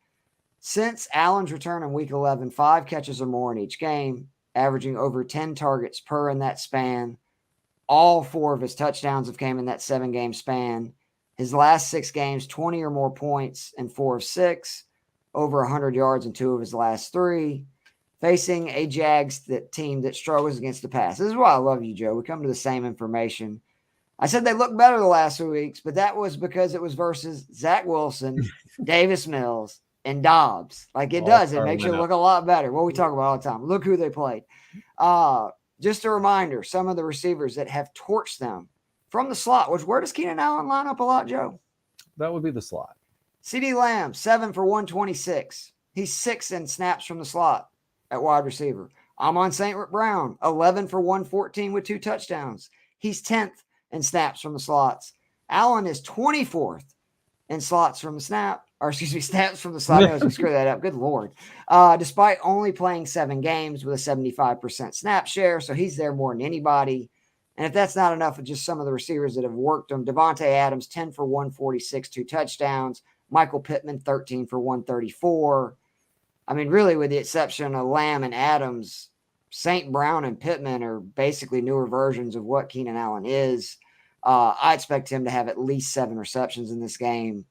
Since Allen's return in week 11, 5 catches or more in each game, averaging over 10 targets per in that span. All 4 of his touchdowns have came in that 7-game span. His last 6 games, 20 or more points in 4 of 6, over 100 yards in 2 of his last 3. Facing a Jags team that struggles against the pass. This is why I love you, Joe. We come to the same information. I said they looked better the last 2 weeks, but that was because it was versus Zach Wilson, Davis Mills, and Dobbs. Like it does. It makes you look a lot better. What we talk about all the time. Look who they played. Just a reminder, some of the receivers that have torched them from the slot, which where does Keenan Allen line up a lot, Joe? That would be the slot. CeeDee Lamb, 7 for 126. He's 6 in snaps from the slot at wide receiver. Amon St. Brown, 11 for 114 with 2 touchdowns. He's 10th in snaps from the slots. Allen is 24th in snaps from the slot. I was going to screw that up. Good Lord. Despite only playing 7 games with a 75% snap share. So he's there more than anybody. And if that's not enough of just some of the receivers that have worked him, Devontae Adams, 10 for 146, 2 touchdowns. Michael Pittman, 13 for 134. I mean, really, with the exception of Lamb and Adams, St. Brown and Pittman are basically newer versions of what Keenan Allen is. I expect him to have at least 7 receptions in this game,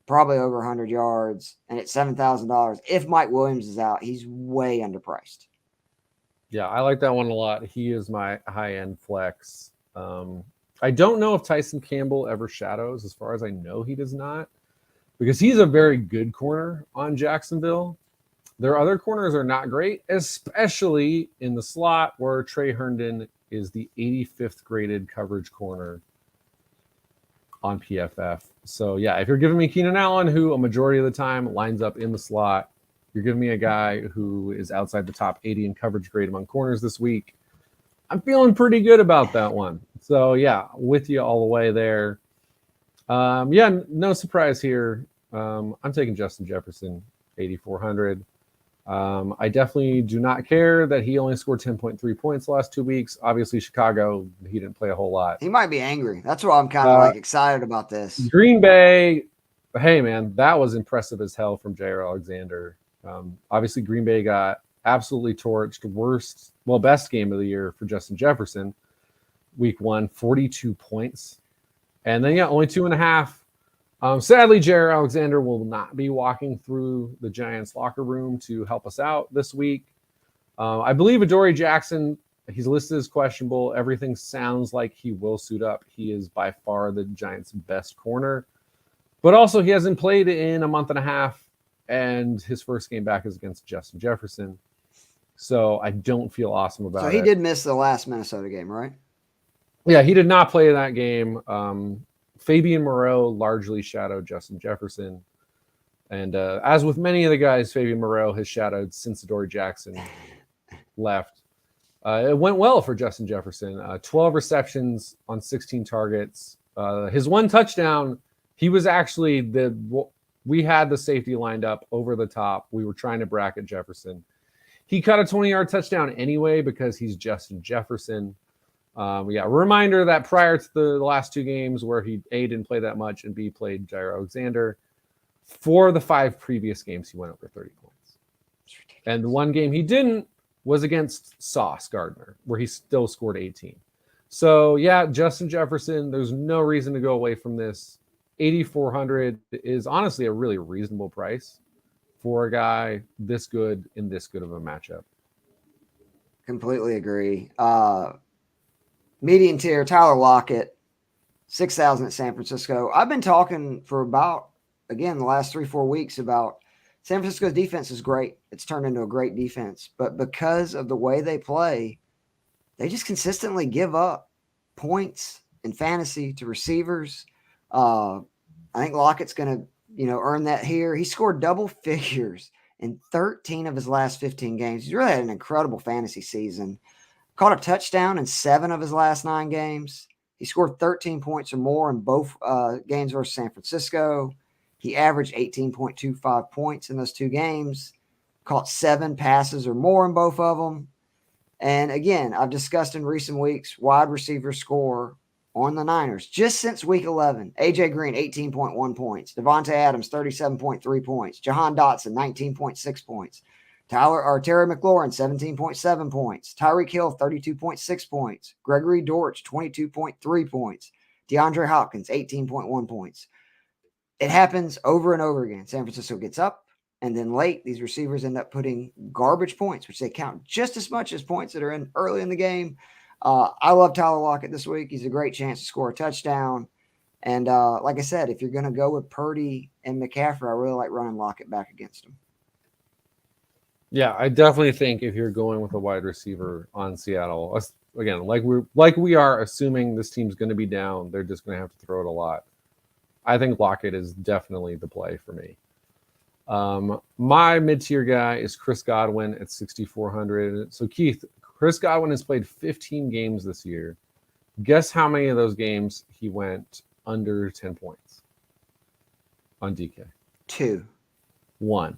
probably over 100 yards, and at $7,000. If Mike Williams is out, he's way underpriced. Yeah, I like that one a lot. He is my high-end flex. I don't know if Tyson Campbell ever shadows. As far as I know, he does not, because he's a very good corner on Jacksonville. Their other corners are not great, especially in the slot where Trey Herndon is the 85th graded coverage corner on PFF. So, yeah, if you're giving me Keenan Allen, who a majority of the time lines up in the slot, you're giving me a guy who is outside the top 80 in coverage grade among corners this week, I'm feeling pretty good about that one. So, yeah, with you all the way there. No surprise here. I'm taking Justin Jefferson, 8,400. I definitely do not care that he only scored 10.3 points the last 2 weeks. Obviously, Chicago, he didn't play a whole lot. He might be angry. That's why I'm kind of like excited about this. Green Bay, hey, man, that was impressive as hell from Jair Alexander. Obviously, Green Bay got absolutely torched. Best game of the year for Justin Jefferson. Week 1, 42 points. And then, only 2.5. Sadly, Jair Alexander will not be walking through the Giants locker room to help us out this week. I believe Adoree Jackson, he's listed as questionable. Everything sounds like he will suit up. He is by far the Giants' best corner. But also, he hasn't played in a month and a half, and his first game back is against Justin Jefferson. So I don't feel awesome about it. So he did miss the last Minnesota game, right? Yeah, he did not play in that game. Fabian Moreau largely shadowed Justin Jefferson. And as with many of the guys Fabian Moreau has shadowed since Adoree Jackson left, it went well for Justin Jefferson. 12 receptions on 16 targets. His one touchdown, he was actually we had the safety lined up over the top. We were trying to bracket Jefferson. He caught a 20-yard touchdown anyway because he's Justin Jefferson. Reminder that prior to the last 2 games where he A, didn't play that much, and B, played Jair Alexander, for the 5 previous games he went over 30 points. And the one game he didn't was against Sauce Gardner, where he still scored 18. So Justin Jefferson, there's no reason to go away from this. 8,400 is honestly a really reasonable price for a guy this good in this good of a matchup. Completely agree. Median tier, Tyler Lockett, 6,000 at San Francisco. I've been talking for about, again, the last 3-4 weeks about San Francisco's defense is great. It's turned into a great defense. But because of the way they play, they just consistently give up points in fantasy to receivers. I think Lockett's going to, earn that here. He scored double figures in 13 of his last 15 games. He's really had an incredible fantasy season. Caught a touchdown in 7 of his last 9 games. He scored 13 points or more in both games versus San Francisco. He averaged 18.25 points in those 2 games. Caught 7 passes or more in both of them. And again, I've discussed in recent weeks wide receiver score on the Niners just since week 11. AJ Green, 18.1 points. Devontae Adams, 37.3 points. Jahan Dotson, 19.6 points. Terry McLaurin, 17.7 points. Tyreek Hill, 32.6 points. Gregory Dortch, 22.3 points. DeAndre Hopkins, 18.1 points. It happens over and over again. San Francisco gets up, and then late, these receivers end up putting garbage points, which they count just as much as points that are in early in the game. I love Tyler Lockett this week. He's a great chance to score a touchdown. And like I said, if you're going to go with Purdy and McCaffrey, I really like running Lockett back against him. Yeah, I definitely think if you're going with a wide receiver on Seattle, again, like we are assuming this team's going to be down, they're just going to have to throw it a lot. I think Lockett is definitely the play for me. My mid-tier guy is Chris Godwin at 6,400. So Keith, Chris Godwin has played 15 games this year. Guess how many of those games he went under 10 points on DK? 2. 1.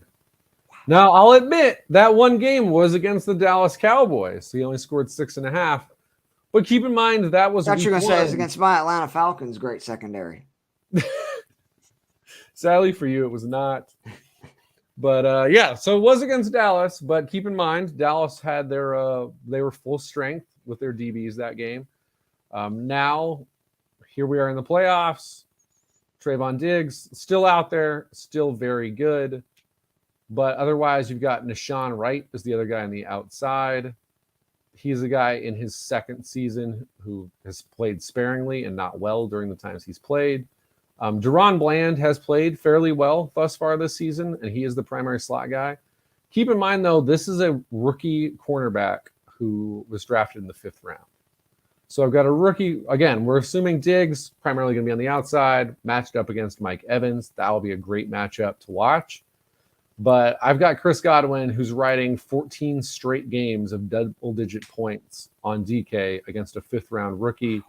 Now, I'll admit that one game was against the Dallas Cowboys. So he only scored 6.5. But keep in mind that was. I thought you were going to say it was against my Atlanta Falcons' great secondary. Sadly for you, it was not. But so it was against Dallas. But keep in mind, Dallas had they were full strength with their DBs that game. Now, here we are in the playoffs. Trayvon Diggs still out there, still very good. But otherwise, you've got Nashawn Wright as the other guy on the outside. He's a guy in his second season who has played sparingly and not well during the times he's played. Deron Bland has played fairly well thus far this season, and he is the primary slot guy. Keep in mind, though, this is a rookie cornerback who was drafted in the 5th round. So I've got a rookie. Again, we're assuming Diggs primarily going to be on the outside, matched up against Mike Evans. That will be a great matchup to watch. But I've got Chris Godwin, who's riding 14 straight games of double-digit points on DK against a 5th-round rookie.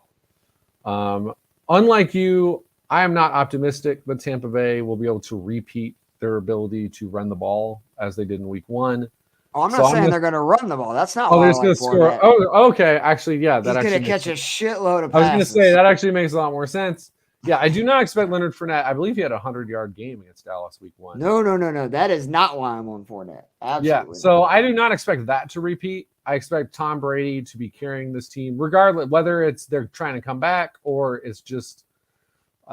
Unlike you, I am not optimistic that Tampa Bay will be able to repeat their ability to run the ball as they did in week 1. Oh, I'm not saying they're going to run the ball. That's not Oh, why they're I just like going to score. Fournette. Oh, okay. Actually, yeah, He's going to catch a shitload of passes. I was going to say that actually makes a lot more sense. Yeah, I do not expect Leonard Fournette. I believe he had a 100-yard game against Dallas week 1. No. That is not why I'm on Fournette. Absolutely. Yeah, so I do not expect that to repeat. I expect Tom Brady to be carrying this team, regardless whether it's they're trying to come back or it's just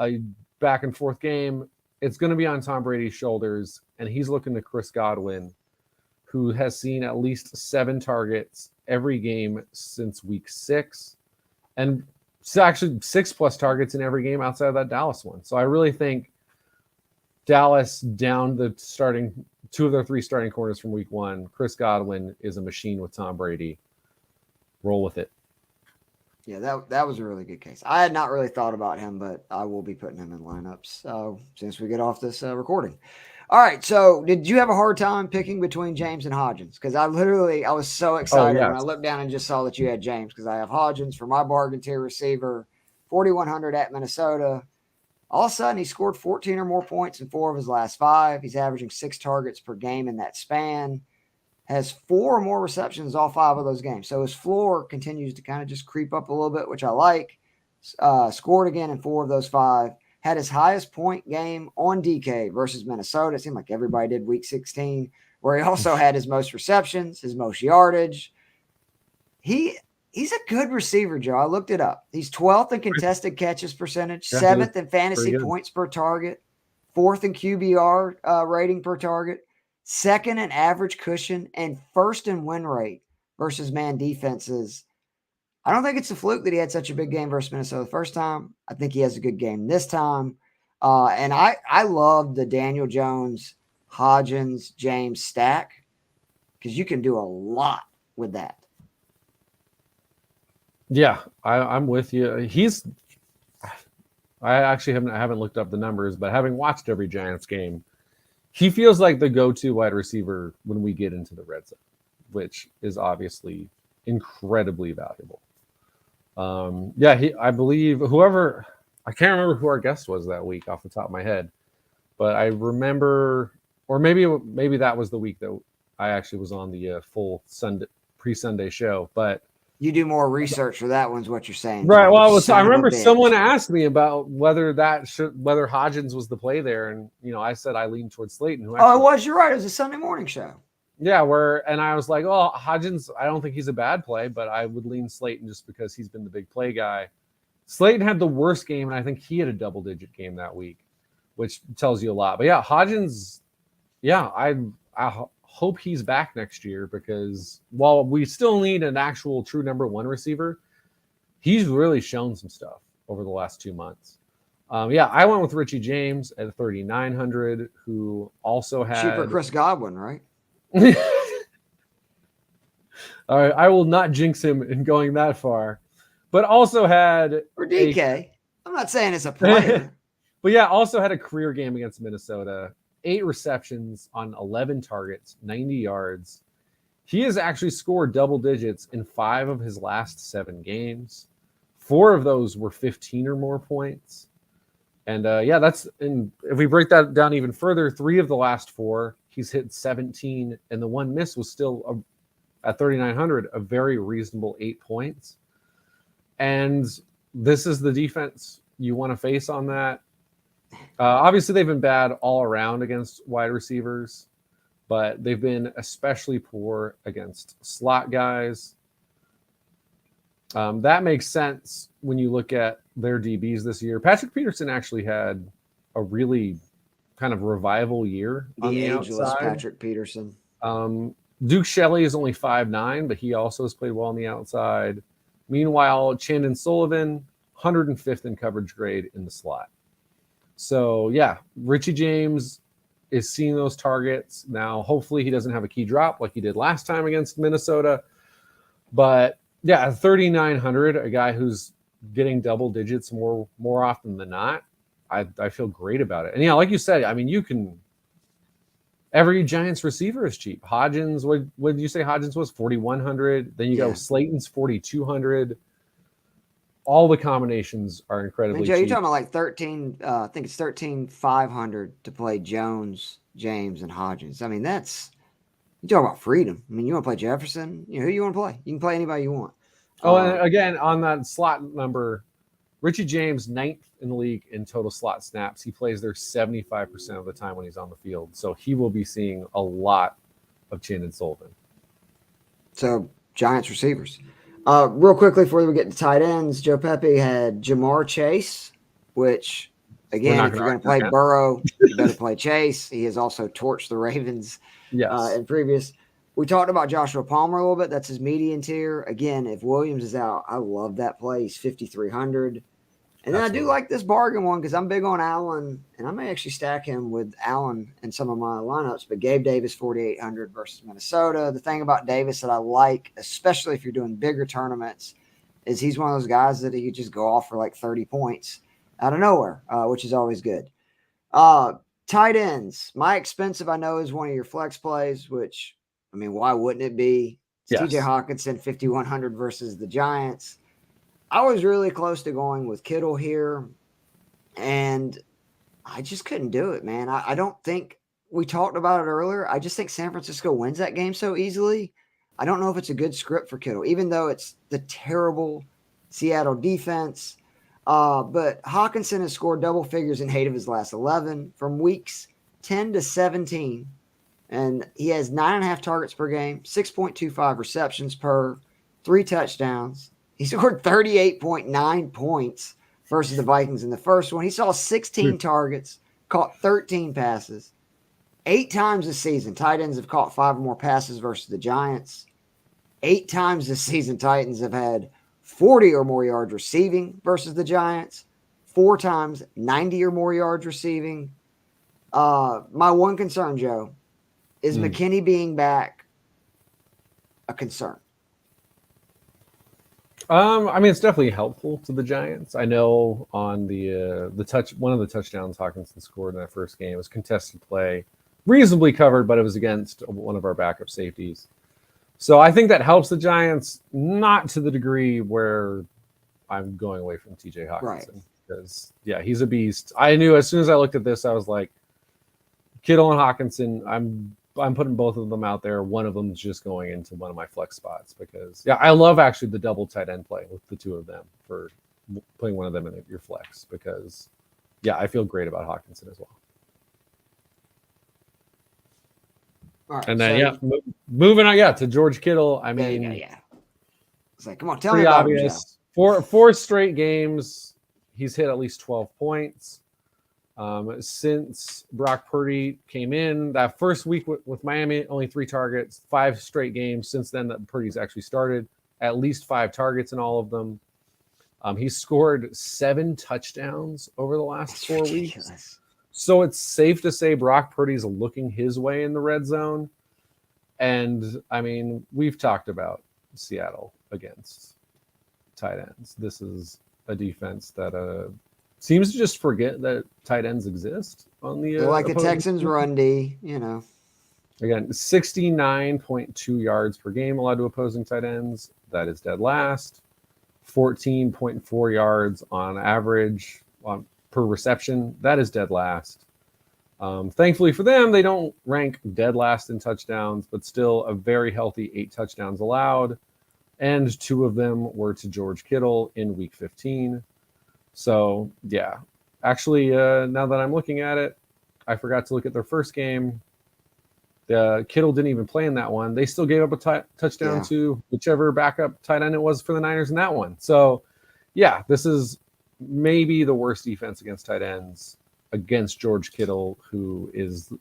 a back and forth game. It's going to be on Tom Brady's shoulders, and he's looking to Chris Godwin, who has seen at least 7 targets every game since week 6, and actually 6+ targets in every game outside of that Dallas one. So I really think Dallas down the starting 2 of their 3 starting corners from week 1. Chris Godwin is a machine with Tom Brady. Roll with it. Yeah, that was a really good case. I had not really thought about him, but I will be putting him in lineups since we get off this recording. All right, so did you have a hard time picking between James and Hodgins? Because I was so excited when I looked down and just saw that you had James, because I have Hodgins for my bargain tier receiver, 4,100 at Minnesota. All of a sudden, he scored 14 or more points in 4 of his last 5. He's averaging 6 targets per game in that span. Has 4 or more receptions all 5 of those games. So his floor continues to kind of just creep up a little bit, which I like. Scored again in 4 of those 5. Had his highest point game on DK versus Minnesota. It seemed like everybody did week 16, where he also had his most receptions, his most yardage. He's a good receiver, Joe. I looked it up. He's 12th in contested catches percentage, 7th in fantasy points per target, 4th in QBR rating per target, 2nd in average cushion, and 1st in win rate versus man defenses. I don't think it's a fluke that he had such a big game versus Minnesota the first time. I think he has a good game this time. And I love the Daniel Jones, Hodgins, James stack, because you can do a lot with that. Yeah, I'm with you. I actually haven't looked up the numbers, but having watched every Giants game, he feels like the go-to wide receiver when we get into the red zone, which is obviously incredibly valuable. I believe I can't remember who our guest was that week off the top of my head, but I remember, or maybe that was the week that I actually was on the full Sunday pre-Sunday show, but you do more research for that one's what you're saying. Right. Well, I remember someone asked me about whether Hodgins was the play there. And, I said I leaned towards Slayton. It was. You're right. It was a Sunday morning show. Yeah. And I was like, oh, Hodgins, I don't think he's a bad play, but I would lean Slayton just because he's been the big play guy. Slayton had the worst game, and I think he had a double-digit game that week, which tells you a lot. But yeah, Hodgins, I hope he's back next year, because while we still need an actual true number 1 receiver, he's really shown some stuff over the last 2 months. I went with Richie James at 3,900, who also had cheaper Chris Godwin, right? All right, I will not jinx him in going that far, but also had for DK. I'm not saying it's a player, but also had a career game against Minnesota. 8 receptions on 11 targets, 90 yards. He has actually scored double digits in 5 of his last 7 games. 4 of those were 15 or more points. And if we break that down even further, 3 of the last 4, he's hit 17, and the one miss was still at 3,900, a very reasonable 8 points. And this is the defense you want to face on that. Obviously, they've been bad all around against wide receivers, but they've been especially poor against slot guys. That makes sense when you look at their DBs this year. Patrick Peterson actually had a really kind of revival year on the outside. Patrick Peterson. Duke Shelley is only 5'9", but he also has played well on the outside. Meanwhile, Chandon Sullivan, 105th in coverage grade in the slot. So, Richie James is seeing those targets. Now, hopefully he doesn't have a key drop like he did last time against Minnesota. But, 3,900, a guy who's getting double digits more often than not, I feel great about it. And, like you said, I mean, every Giants receiver is cheap. Hodgins, what did you say Hodgins was? 4,100. Then you go Slayton's 4,200. All the combinations are incredibly Joe, cheap. you're talking about like 13, I think it's 13,500 to play Jones James, and Hodgins. I mean, you talk about freedom. I mean, you want to play Jefferson? Who you want to play? You can play anybody you want. Oh, and again, on that slot number, Richie James, 9th in the league in total slot snaps. He plays there 75% of the time when he's on the field. So he will be seeing a lot of Chin and Sullivan. So, Giants receivers. Real quickly before we get to tight ends, Joe Pepe had Jamar Chase, which, again, if you're going to play Burrow, you better play Chase. He has also torched the Ravens in previous. We talked about Joshua Palmer a little bit. That's his median tier. Again, if Williams is out, I love that play. He's 5,300. And then I do like this bargain one because I'm big on Allen, and I may actually stack him with Allen in some of my lineups. But Gabe Davis, 4,800 versus Minnesota. The thing about Davis that I like, especially if you're doing bigger tournaments, is he's one of those guys that he could just go off for like 30 points out of nowhere, which is always good. Tight ends. My expensive, I know, is one of your flex plays, which, I mean, why wouldn't it be? It's TJ Hawkinson, 5,100 versus the Giants. I was really close to going with Kittle here, and I just couldn't do it, man. I don't think we talked about it earlier. I just think San Francisco wins that game so easily. I don't know if it's a good script for Kittle, even though it's the terrible Seattle defense. But Hawkinson has scored double figures in 8 of his last 11 from weeks 10 to 17. And he has 9.5 targets per game, 6.25 receptions per, 3 touchdowns. He scored 38.9 points versus the Vikings in the first one. He saw 16 targets, caught 13 passes. 8 times this season, tight ends have caught 5 or more passes versus the Giants. 8 times this season, Titans have had 40 or more yards receiving versus the Giants. 4 times, 90 or more yards receiving. My one concern, Joe, is McKinney being back a concern? I mean, it's definitely helpful to the Giants. I know on the one of the touchdowns Hawkinson scored in that first game was contested play, reasonably covered, but it was against one of our backup safeties. So I think that helps the Giants, not to the degree where I'm going away from TJ Hawkinson. Because, he's a beast. I knew as soon as I looked at this, I was like, Kittle and Hawkinson, I'm putting both of them out there. One of them's just going into one of my flex spots because, I love actually the double tight end play with the 2 of them for putting one of them in your flex because, I feel great about Hawkinson as well. Right, and then, moving on, to George Kittle. I mean, it's like, come on, tell me about obvious. Him, 4 straight games, he's hit at least 12 points. Since Brock Purdy came in that first week with Miami, only 3 targets, 5 straight games. Since then, that Purdy's actually started at least 5 targets in all of them. He's scored 7 touchdowns over the last 4 weeks. So it's safe to say Brock Purdy's looking his way in the red zone. And I mean, we've talked about Seattle against tight ends. This is a defense that seems to just forget that tight ends exist on the. They're like the Texans run D, Again, 69.2 yards per game allowed to opposing tight ends. That is dead last. 14.4 yards on average per reception. That is dead last. Thankfully for them, they don't rank dead last in touchdowns, but still a very healthy 8 touchdowns allowed. And 2 of them were to George Kittle in week 15. So, actually, now that I'm looking at it, I forgot to look at their first game. Kittle didn't even play in that one. They still gave up a touchdown to whichever backup tight end it was for the Niners in that one. So, this is maybe the worst defense against tight ends against George Kittle, who is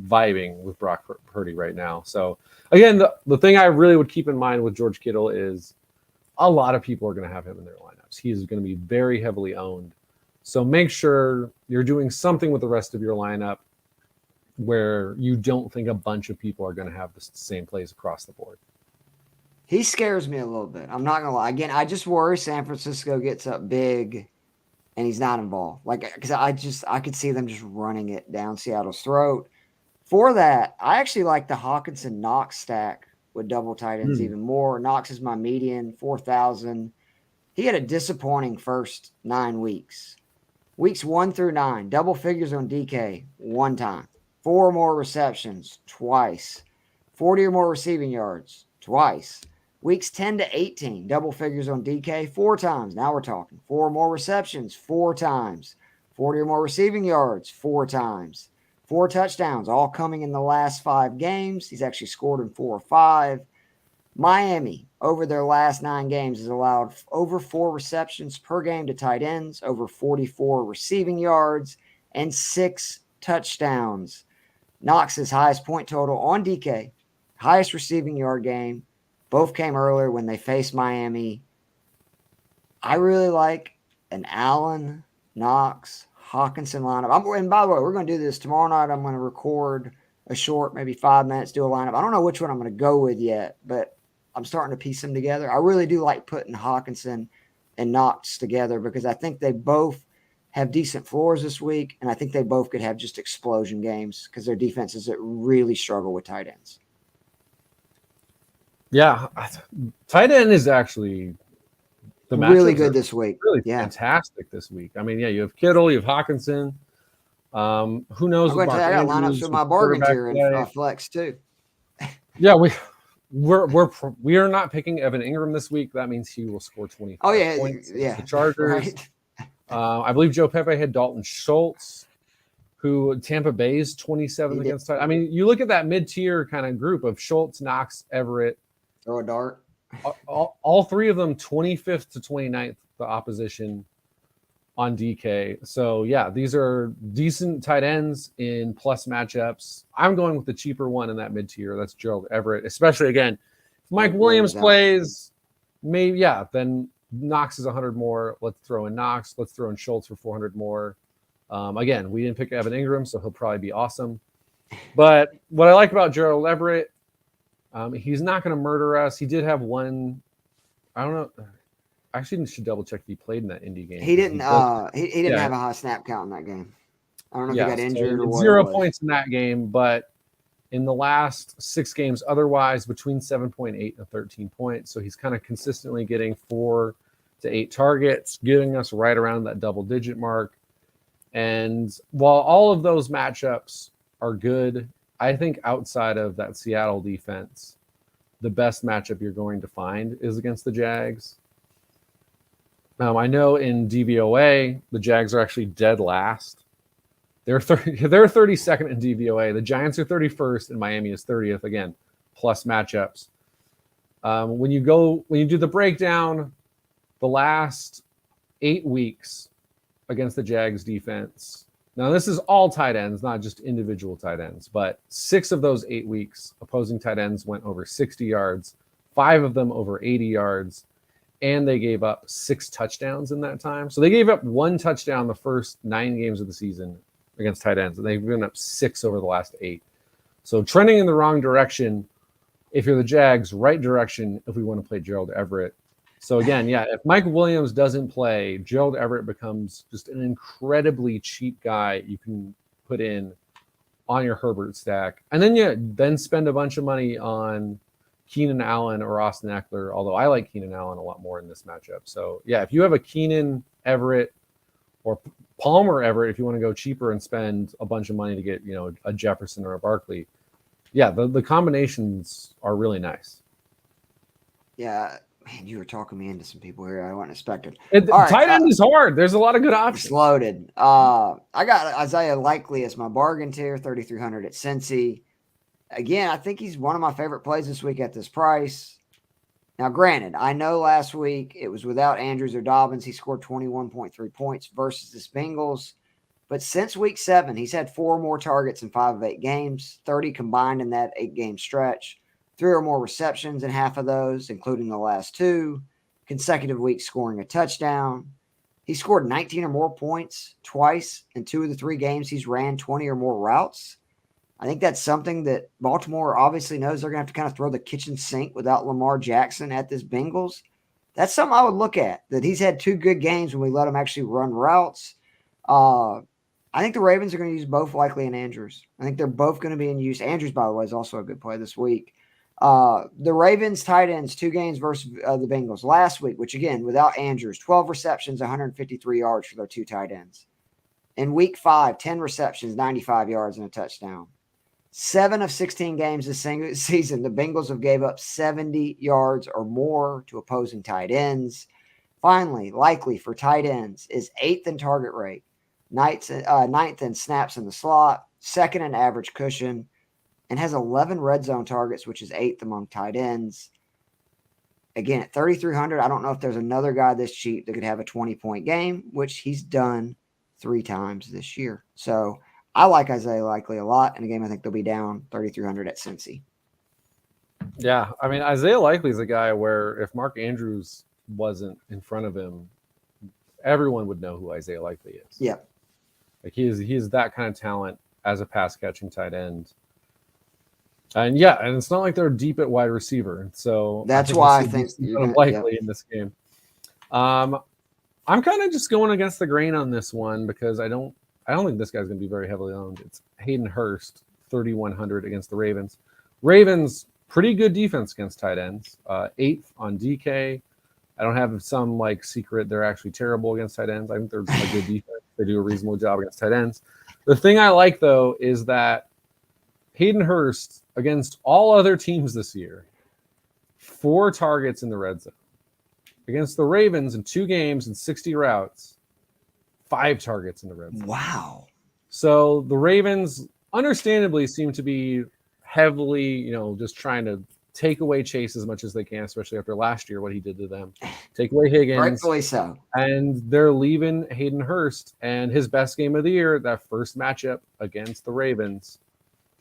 vibing with Brock Purdy right now. So, again, the thing I really would keep in mind with George Kittle is a lot of people are going to have him in their lineups. He's going to be very heavily owned. So make sure you're doing something with the rest of your lineup where you don't think a bunch of people are going to have the same plays across the board. He scares me a little bit. I'm not going to lie. Again, I just worry San Francisco gets up big and he's not involved. Because I could see them just running it down Seattle's throat. For that, I actually like the Hawkinson Knox stack with double tight ends even more. Knox is my median, 4,000. He had a disappointing first 9 weeks. Weeks 1 through 9, double figures on DK 1 time. 4 or more receptions, twice. 40 or more receiving yards, twice. Weeks 10 to 18, double figures on DK, 4 times. Now we're talking. 4 or more receptions, 4 times. 40 or more receiving yards, 4 times. 4 touchdowns, all coming in the last 5 games. He's actually scored in 4 or 5. Miami, over their last 9 games, has allowed over 4 receptions per game to tight ends, over 44 receiving yards, and 6 touchdowns. Knox's highest point total on DK, highest receiving yard game. Both came earlier when they faced Miami. I really like an Allen, Knox, Hawkinson lineup. And by the way, we're going to do this tomorrow night. I'm going to record a short, maybe 5 minutes, do a lineup. I don't know which one I'm going to go with yet, but I'm starting to piece them together. I really do like putting Hawkinson and Knox together because I think they both have decent floors this week, and I think they both could have just explosion games because they're defenses that really struggle with tight ends. Yeah, tight end is actually the really good this week. Really fantastic this week. I mean, yeah, you have Kittle, you have Hawkinson. Who knows? I'm going to tell you, I got lineups with my bargain tier and flex too. Yeah, we are not picking Evan Ingram this week. That means he will score 25 points. Yeah. The Chargers. Right. I believe Joe Pepe had Dalton Schultz, who Tampa Bay's 27th against. I mean, you look at that mid-tier kind of group of Schultz, Knox, Everett. Throw a dart. All 3 of them 25th to 29th, the opposition on DK. So, yeah, these are decent tight ends in plus matchups. I'm going with the cheaper one in that mid-tier. That's Gerald Everett, especially, again, if Mike Williams plays, maybe, then Knox is 100 more. Let's throw in Knox. Let's throw in Schultz for 400 more. Again, we didn't pick Evan Ingram, so he'll probably be awesome. But what I like about Gerald Everett, he's not going to murder us. He did have one. I don't know. Actually, I should double check if he played in that Indy game. He didn't. He didn't have a high snap count in that game. I don't know if he got injured or what. 0 points in that game, but in the last 6 games, otherwise between 7.8 and 13 points. So he's kind of consistently getting 4 to 8 targets, getting us right around that double-digit mark. And while all of those matchups are good, I think outside of that Seattle defense, the best matchup you're going to find is against the Jags. I know in DVOA, the Jags are actually dead last. They're 32nd in DVOA. The Giants are 31st, and Miami is 30th. Again, plus matchups. When you do the breakdown, the last 8 weeks against the Jags defense. Now, this is all tight ends, not just individual tight ends, but 6 of those 8 weeks, opposing tight ends went over 60 yards, 5 of them over 80 yards, and they gave up 6 touchdowns in that time. So they gave up 1 touchdown the first 9 games of the season against tight ends, and they've given up 6 over the last 8. So trending in the wrong direction if you're the Jags, right direction if we want to play Gerald Everett. So again, if Mike Williams doesn't play, Gerald Everett becomes just an incredibly cheap guy you can put in on your Herbert stack. And then spend a bunch of money on Keenan Allen or Austin Eckler, although I like Keenan Allen a lot more in this matchup. So, if you have a Keenan Everett or Palmer Everett, if you want to go cheaper and spend a bunch of money to get, a Jefferson or a Barkley, the combinations are really nice. Yeah. Man, you were talking me into some people here I wasn't expecting. Tight end is hard. There's a lot of good options. It's loaded. I got Isaiah Likely as my bargain tier, 3,300 at Cincy. Again, I think he's one of my favorite plays this week at this price. Now, granted, I know last week it was without Andrews or Dobbins. He scored 21.3 points versus the Bengals. But since week 7, he's had 4 more targets in 5 of 8 games, 30 combined in that 8-game stretch. 3 or more receptions in half of those, including the last 2. Consecutive weeks scoring a touchdown. He scored 19 or more points twice in 2 of the 3 games he's ran 20 or more routes. I think that's something that Baltimore obviously knows they're going to have to kind of throw the kitchen sink without Lamar Jackson at this Bengals. That's something I would look at, that he's had 2 good games when we let him actually run routes. I think the Ravens are going to use both Likely and Andrews. I think they're both going to be in use. Andrews, by the way, is also a good play this week. The Ravens tight ends, 2 games versus the Bengals last week, which again, without Andrews, 12 receptions, 153 yards for their 2 tight ends. In week 5, 10 receptions, 95 yards and a touchdown. 7 of 16 games this season, the Bengals have gave up 70 yards or more to opposing tight ends. Finally, likely for tight ends is 8th in target rate, 9th in snaps in the slot, 2nd in average cushion, and has 11 red zone targets, which is 8th among tight ends. Again, at 3,300, I don't know if there's another guy this cheap that could have a 20-point game, which he's done 3 times this year. So I like Isaiah Likely a lot. In a game, I think they'll be down 3,300 at Cincy. Yeah, I mean, Isaiah Likely is a guy where if Mark Andrews wasn't in front of him, everyone would know who Isaiah Likely is. Yeah. Like he is that kind of talent as a pass catching tight end. And yeah, and it's not like they're deep at wide receiver. So that's why I think you're likely in this game. I'm kind of just going against the grain on this one because I don't think this guy's going to be very heavily owned. It's Hayden Hurst, 3,100 against the Ravens. Ravens, pretty good defense against tight ends. 8th on DK. I don't have some like secret they're actually terrible against tight ends. I think they're a good defense. They do a reasonable job against tight ends. The thing I like, though, is that Hayden Hurst, against all other teams this year, 4 targets in the red zone. Against the Ravens in 2 games and 60 routes, 5 targets in the red zone. Wow. So the Ravens, understandably, seem to be heavily, just trying to take away Chase as much as they can, especially after last year, what he did to them. Take away Higgins. Rightfully so. And they're leaving Hayden Hurst and his best game of the year, that first matchup against the Ravens.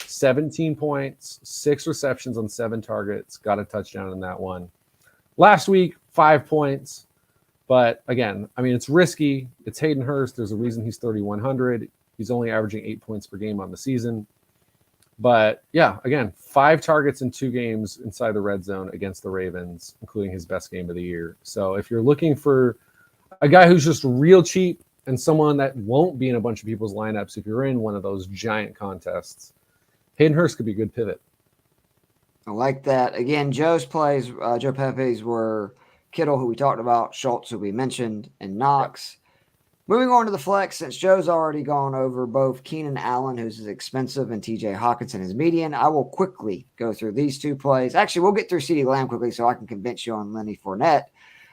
17 points, 6 receptions on 7 targets, got a touchdown in that one. Last week, 5 points. But again, I mean, it's risky. It's Hayden Hurst. There's a reason he's 3,100. He's only averaging 8 points per game on the season. But yeah, again, 5 targets in 2 games inside the red zone against the Ravens, including his best game of the year. So if you're looking for a guy who's just real cheap and someone that won't be in a bunch of people's lineups, if you're in one of those giant contests, Hayden Hurst could be a good pivot. I like that. Again, Joe's plays, Joe Pepe's were Kittle, who we talked about, Schultz, who we mentioned, and Knox. Moving on to the flex, since Joe's already gone over both Keenan Allen, who's expensive, and TJ Hawkinson is median, I will quickly go through these 2 plays. Actually, we'll get through CeeDee Lamb quickly so I can convince you on Lenny Fournette.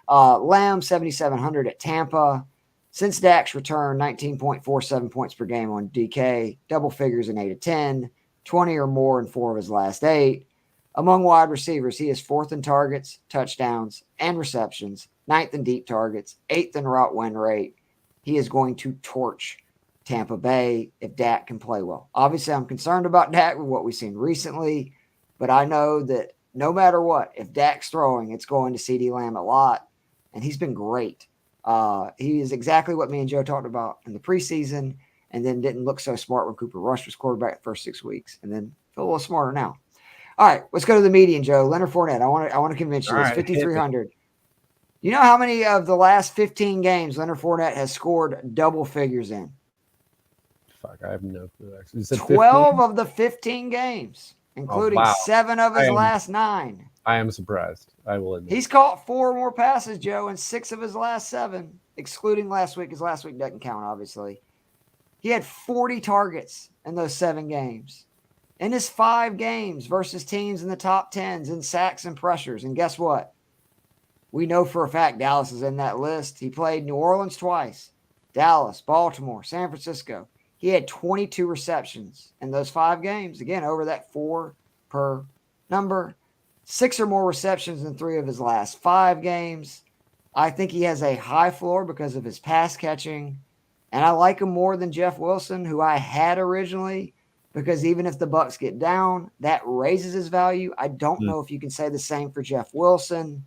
Lamb, 7,700 at Tampa. Since Dak's return, 19.47 points per game on DK, double figures in 8 of 10, 20 or more in 4 of his last 8. Among wide receivers, he is 4th in targets, touchdowns, and receptions, 9th in deep targets, 8th in route win rate. He is going to torch Tampa Bay if Dak can play well. Obviously, I'm concerned about Dak with what we've seen recently, but I know that no matter what, if Dak's throwing, it's going to CeeDee Lamb a lot, and he's been great. He is exactly what me and Joe talked about in the preseason, and then didn't look so smart when Cooper Rush was quarterback the first 6 weeks, and then feel a little smarter now. All right, let's go to the median, Joe. Leonard Fournette. I want to convince you. It's 5,300. You know how many of the last 15 games Leonard Fournette has scored double figures in? Fuck, I have no clue. 12 of the 15 games, including 7 of his last 9. I am surprised. I will admit. He's caught 4 more passes, Joe, and 6 of his last 7, excluding last week, because last week doesn't count, obviously. He had 40 targets in those 7 games. In his 5 games versus teams in the top 10s in sacks and pressures. And guess what? We know for a fact Dallas is in that list. He played New Orleans twice, Dallas, Baltimore, San Francisco. He had 22 receptions in those 5 games. Again, over that 4 per number. 6 or more receptions in 3 of his last 5 games. I think he has a high floor because of his pass catching. And I like him more than Jeff Wilson, who I had originally, because even if the Bucs get down, that raises his value. I don't know if you can say the same for Jeff Wilson.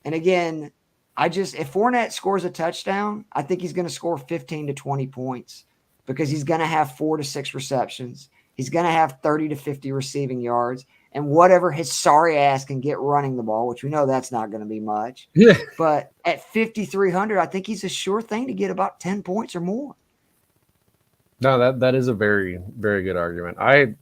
And again, if Fournette scores a touchdown, I think he's going to score 15 to 20 points because he's going to have 4 to 6 receptions. He's going to have 30 to 50 receiving yards, and whatever his sorry ass can get running the ball, which we know that's not going to be much. Yeah. But at 5,300, I think he's a sure thing to get about 10 points or more. No, that is a very, very good argument. I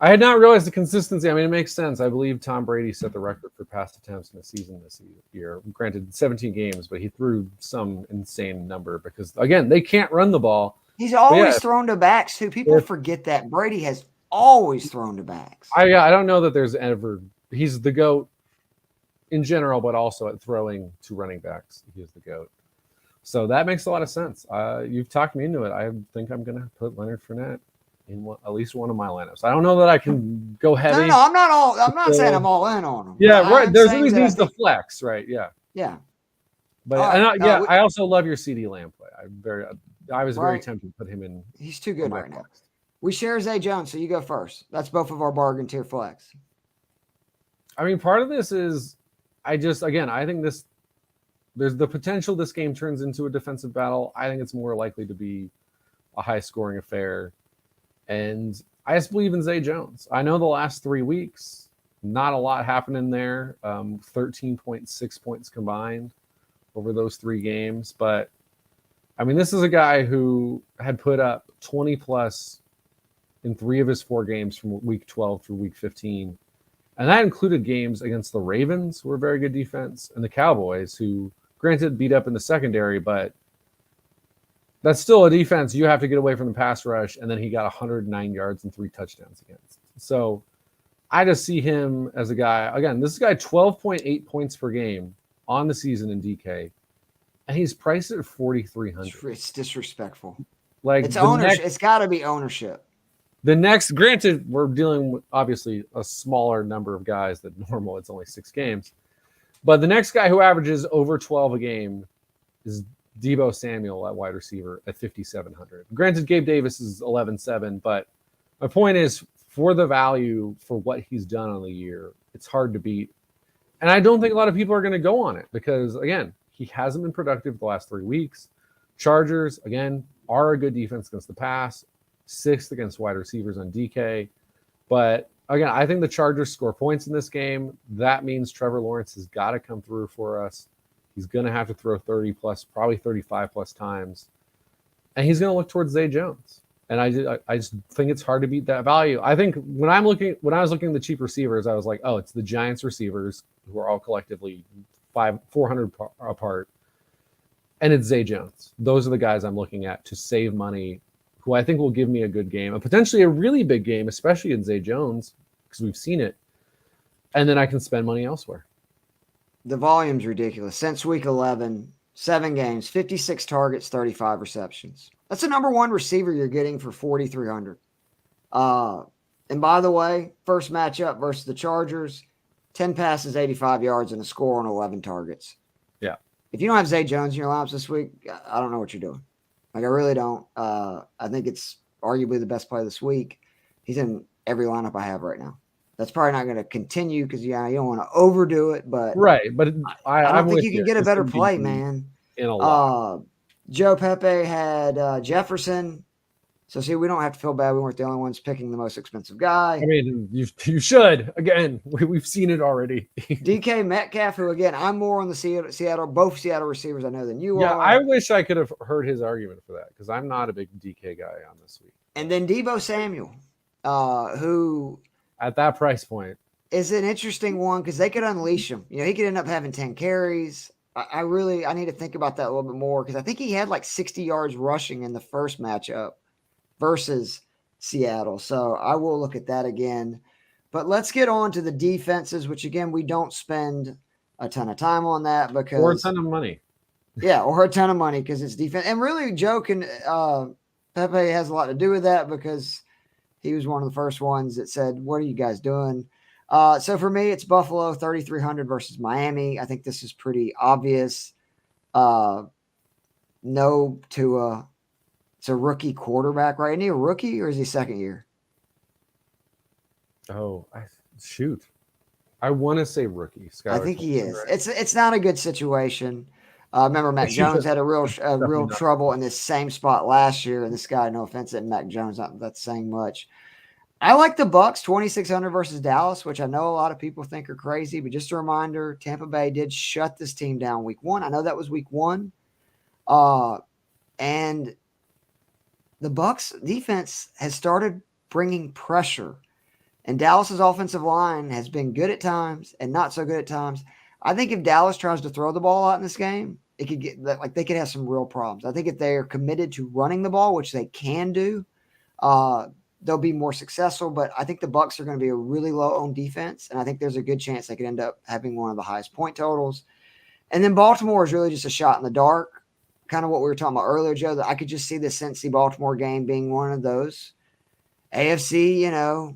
had not realized the consistency. I mean, it makes sense. I believe Tom Brady set the record for pass attempts in a season this year. Granted, 17 games, but he threw some insane number because, again, they can't run the ball. He's always thrown to backs, too. People forget that. Brady has always thrown to backs. I don't know that there's ever. He's the GOAT in general, but also at throwing to running backs. He is the GOAT. So that makes a lot of sense. You've talked me into it. I think I'm going to put Leonard Fournette in at least one of my lineups. I don't know that I can go heavy. No, I'm not saying I'm all in on him. Yeah, right. There's always needs to flex, right? Yeah. Yeah. But I also love your CD Lamb play. I was very tempted to put him in. He's too good right now. We share Zay Jones, so you go first. That's both of our bargain tier flex. I mean, part of this is I think there's the potential this game turns into a defensive battle. I think it's more likely to be a high scoring affair. And I just believe in Zay Jones. I know the last 3 weeks, not a lot happened in there. 13.6 points combined over those 3 games. But I mean, this is a guy who had put up 20 plus in 3 of his 4 games from week 12 through week 15. And that included games against the Ravens, who were a very good defense, and the Cowboys, who, granted, beat up in the secondary, but that's still a defense you have to get away from the pass rush, and then he got 109 yards and 3 touchdowns against. So I just see him as a guy, again, this guy 12.8 points per game on the season in DK, and he's priced at 4,300. It's disrespectful. Like it's ownership. It's got to be ownership. The next, granted, we're dealing with obviously a smaller number of guys than normal. It's only 6 games. But the next guy who averages over 12 a game is Deebo Samuel at wide receiver at 5,700. Granted, Gabe Davis is 11.7, but my point is, for the value for what he's done on the year, it's hard to beat. And I don't think a lot of people are going to go on it because, again, he hasn't been productive the last 3 weeks. Chargers, again, are a good defense against the pass. 6th against wide receivers on DK. But again, I think the Chargers score points in this game. That means Trevor Lawrence has got to come through for us. He's going to have to throw 30 plus, probably 35 plus times. And he's going to look towards Zay Jones. And I just think it's hard to beat that value. I think when I was looking at the cheap receivers, I was like, oh, it's the Giants receivers who are all collectively 400 apart. And it's Zay Jones. Those are the guys I'm looking at to save money, who I think will give me a good game, potentially a really big game, especially in Zay Jones, because we've seen it. And then I can spend money elsewhere. The volume's ridiculous. Since week 11, 7 games, 56 targets, 35 receptions. That's the number 1 receiver you're getting for 4,300. And by the way, first matchup versus the Chargers, 10 passes, 85 yards, and a score on 11 targets. Yeah. If you don't have Zay Jones in your lineups this week, I don't know what you're doing. Like, I really don't. I think it's arguably the best play this week. He's in every lineup I have right now. That's probably not going to continue because, you don't want to overdo it. But right, but I don't think you can get a better play, man. In a lot. Joe Pepe had Jefferson. So, see, we don't have to feel bad. We weren't the only ones picking the most expensive guy. I mean, you should. Again, we've seen it already. DK Metcalf, who, again, I'm more on the both Seattle receivers I know than you are. Yeah, I wish I could have heard his argument for that because I'm not a big DK guy on this week. And then Deebo Samuel, who at that price point is an interesting one because they could unleash him. He could end up having 10 carries. I need to think about that a little bit more because I think he had like 60 yards rushing in the first matchup versus Seattle. So I will look at that again. But let's get on to the defenses, which, again, we don't spend a ton of time on that because – or a ton of money. Yeah, or a ton of money because it's defense. And really, Joe Pepe has a lot to do with that because he was one of the first ones that said, what are you guys doing? So for me, it's Buffalo 3,300 versus Miami. I think this is pretty obvious. No Tua. It's a rookie quarterback, right? Isn't he a rookie or is he second year? Oh, shoot. I want to say rookie. I think he is. Right? It's not a good situation. Remember, Mac Jones had a real trouble in this same spot last year, and this guy, no offense that Mac Jones, not that saying much. I like the Bucks 2,600 versus Dallas, which I know a lot of people think are crazy, but just a reminder, Tampa Bay did shut this team down week 1. I know that was week 1. And the Bucks defense has started bringing pressure, and Dallas's offensive line has been good at times and not so good at times. I think if Dallas tries to throw the ball out in this game, it could get they could have some real problems. I think if they are committed to running the ball, which they can do, they'll be more successful, but I think the Bucs are going to be a really low on defense, and I think there's a good chance they could end up having one of the highest point totals. And then Baltimore is really just a shot in the dark, kind of what we were talking about earlier, Joe, that I could just see the Cincy-Baltimore game being one of those. AFC,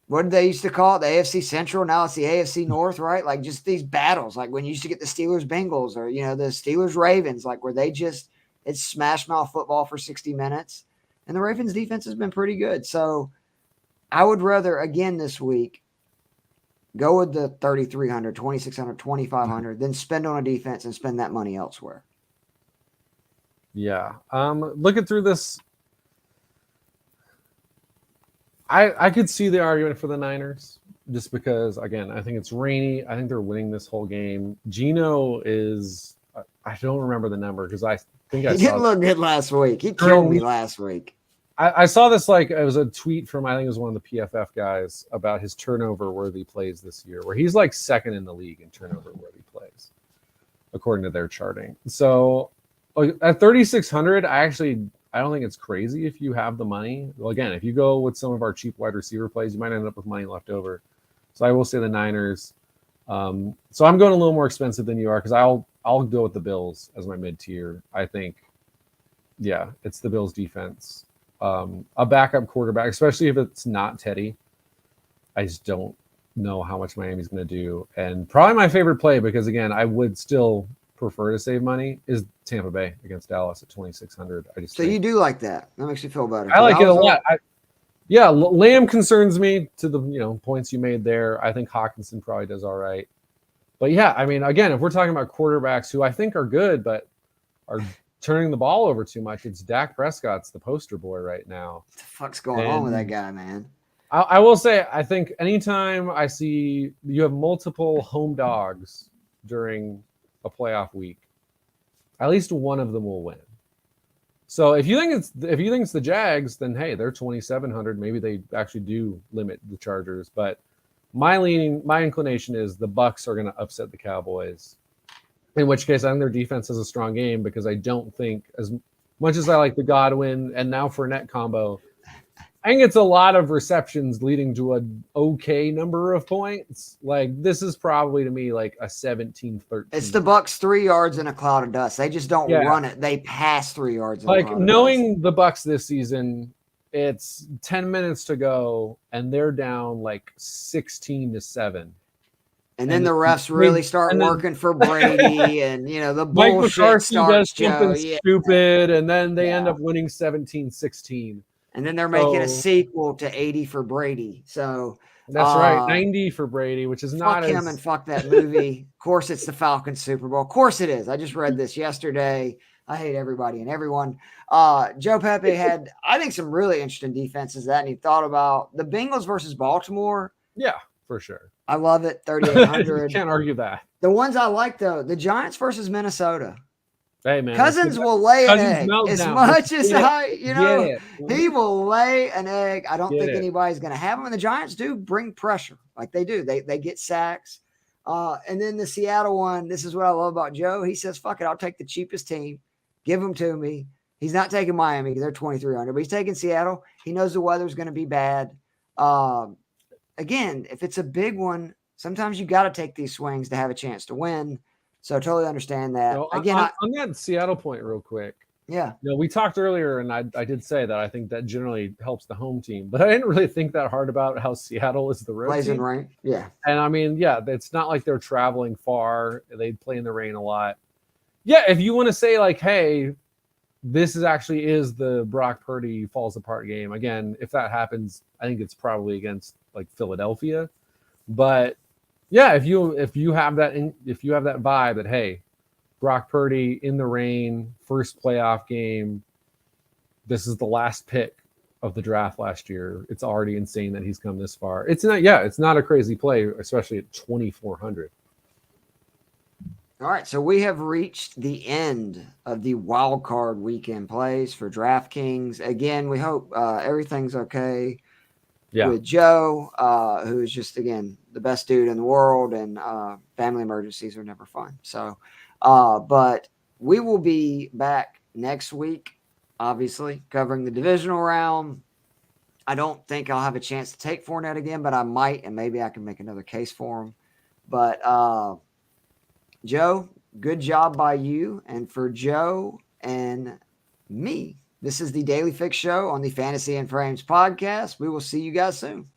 what did they used to call it? The AFC Central. Now it's the AFC North, right? Like just these battles, like when you used to get the Steelers-Bengals or, the Steelers-Ravens, like where it's smash mouth football for 60 minutes. And the Ravens defense has been pretty good. So I would rather, again, this week, go with the 3,300, 2,600, 2,500, then spend on a defense and spend that money elsewhere. Yeah. Looking through this, I could see the argument for the Niners just because, again, I think it's rainy. I think they're winning this whole game. Geno is, I don't remember the number because I think he didn't look good last week. He killed me last week. I saw this, it was a tweet from, I think it was one of the PFF guys about his turnover-worthy plays this year, where he's second in the league in turnover-worthy plays, according to their charting. So at 3,600, I don't think it's crazy if you have the money. Well, again, if you go with some of our cheap wide receiver plays, you might end up with money left over. So I will say the Niners. So I'm going a little more expensive than you are because I'll go with the Bills as my mid-tier. I think, yeah, it's the Bills defense. A backup quarterback, especially if it's not Teddy. I just don't know how much Miami's going to do. And probably my favorite play, because again, I would still prefer to save money, is Tampa Bay against Dallas at 2,600. So you do like that? That makes you feel better. I like it a lot. Lamb concerns me to the points you made there. I think Hawkinson probably does all right. But yeah, I mean, again, if we're talking about quarterbacks who I think are good but are turning the ball over too much, it's Dak Prescott's the poster boy right now. What the fuck's going on with that guy, man? I will say, I think anytime I see you have multiple home dogs during a playoff week, at least one of them will win. So if you think it's the Jags, then hey, they're 2,700. Maybe they actually do limit the Chargers. But my inclination is the Bucs are going to upset the Cowboys. In which case, I think their defense has a strong game, because I don't think, as much as I like the Godwin and now Fournette combo, I think it's a lot of receptions leading to an okay number of points. This is probably, to me, a 17-13. It's the Bucs 3 yards in a cloud of dust. They just don't run it. They pass 3 yards in a cloud of knowing the Bucs this season, it's 10 minutes to go, and they're down 16-7. And then the refs really start working for Brady, and the bullshit Mike starts. Does something stupid, and then they end up winning 17-16. And then they're making a sequel to 80 for Brady. So that's right, 90 for Brady, which is not fuck him and fuck that movie. Of course, it's the Falcons Super Bowl. Of course, it is. I just read this yesterday. I hate everybody and everyone. Joe Pepe had, I think, some really interesting defenses that he thought about. The Bengals versus Baltimore. Yeah, for sure. I love it. 3,800. Can't argue that. The ones I like, though, the Giants versus Minnesota. Hey, man. Cousins will lay an egg as much as he will lay an egg. I don't think anybody's going to have him. And the Giants do bring pressure. They do. They get sacks. And then the Seattle one, this is what I love about Joe. He says, fuck it, I'll take the cheapest team. Give them to me. He's not taking Miami because they're 2,300, but he's taking Seattle. He knows the weather's going to be bad. Again, if it's a big one, sometimes you got to take these swings to have a chance to win. So I totally understand that. So again, on that Seattle point real quick. Yeah. We talked earlier, and I did say that I think that generally helps the home team, but I didn't really think that hard about how Seattle is the road plays team. in rain. Yeah. And I mean, it's not like they're traveling far. They play in the rain a lot. Yeah, if you want to say hey, this is the Brock Purdy falls apart game. Again, if that happens, I think it's probably against Philadelphia. But yeah, if you have that vibe that, hey, Brock Purdy in the rain, first playoff game, this is the last pick of the draft last year. It's already insane that he's come this far. It's not a crazy play, especially at 2,400. All right, so we have reached the end of the wild card weekend plays for DraftKings. Again, we hope everything's okay with Joe, who is just, again, the best dude in the world, and family emergencies are never fun. So, but we will be back next week, obviously, covering the divisional round. I don't think I'll have a chance to take Fournette again, but I might, and maybe I can make another case for him. But Joe, good job by you. And for Joe and me, this is the Daily Fix Show on the Fantasy and Frames podcast. We will see you guys soon.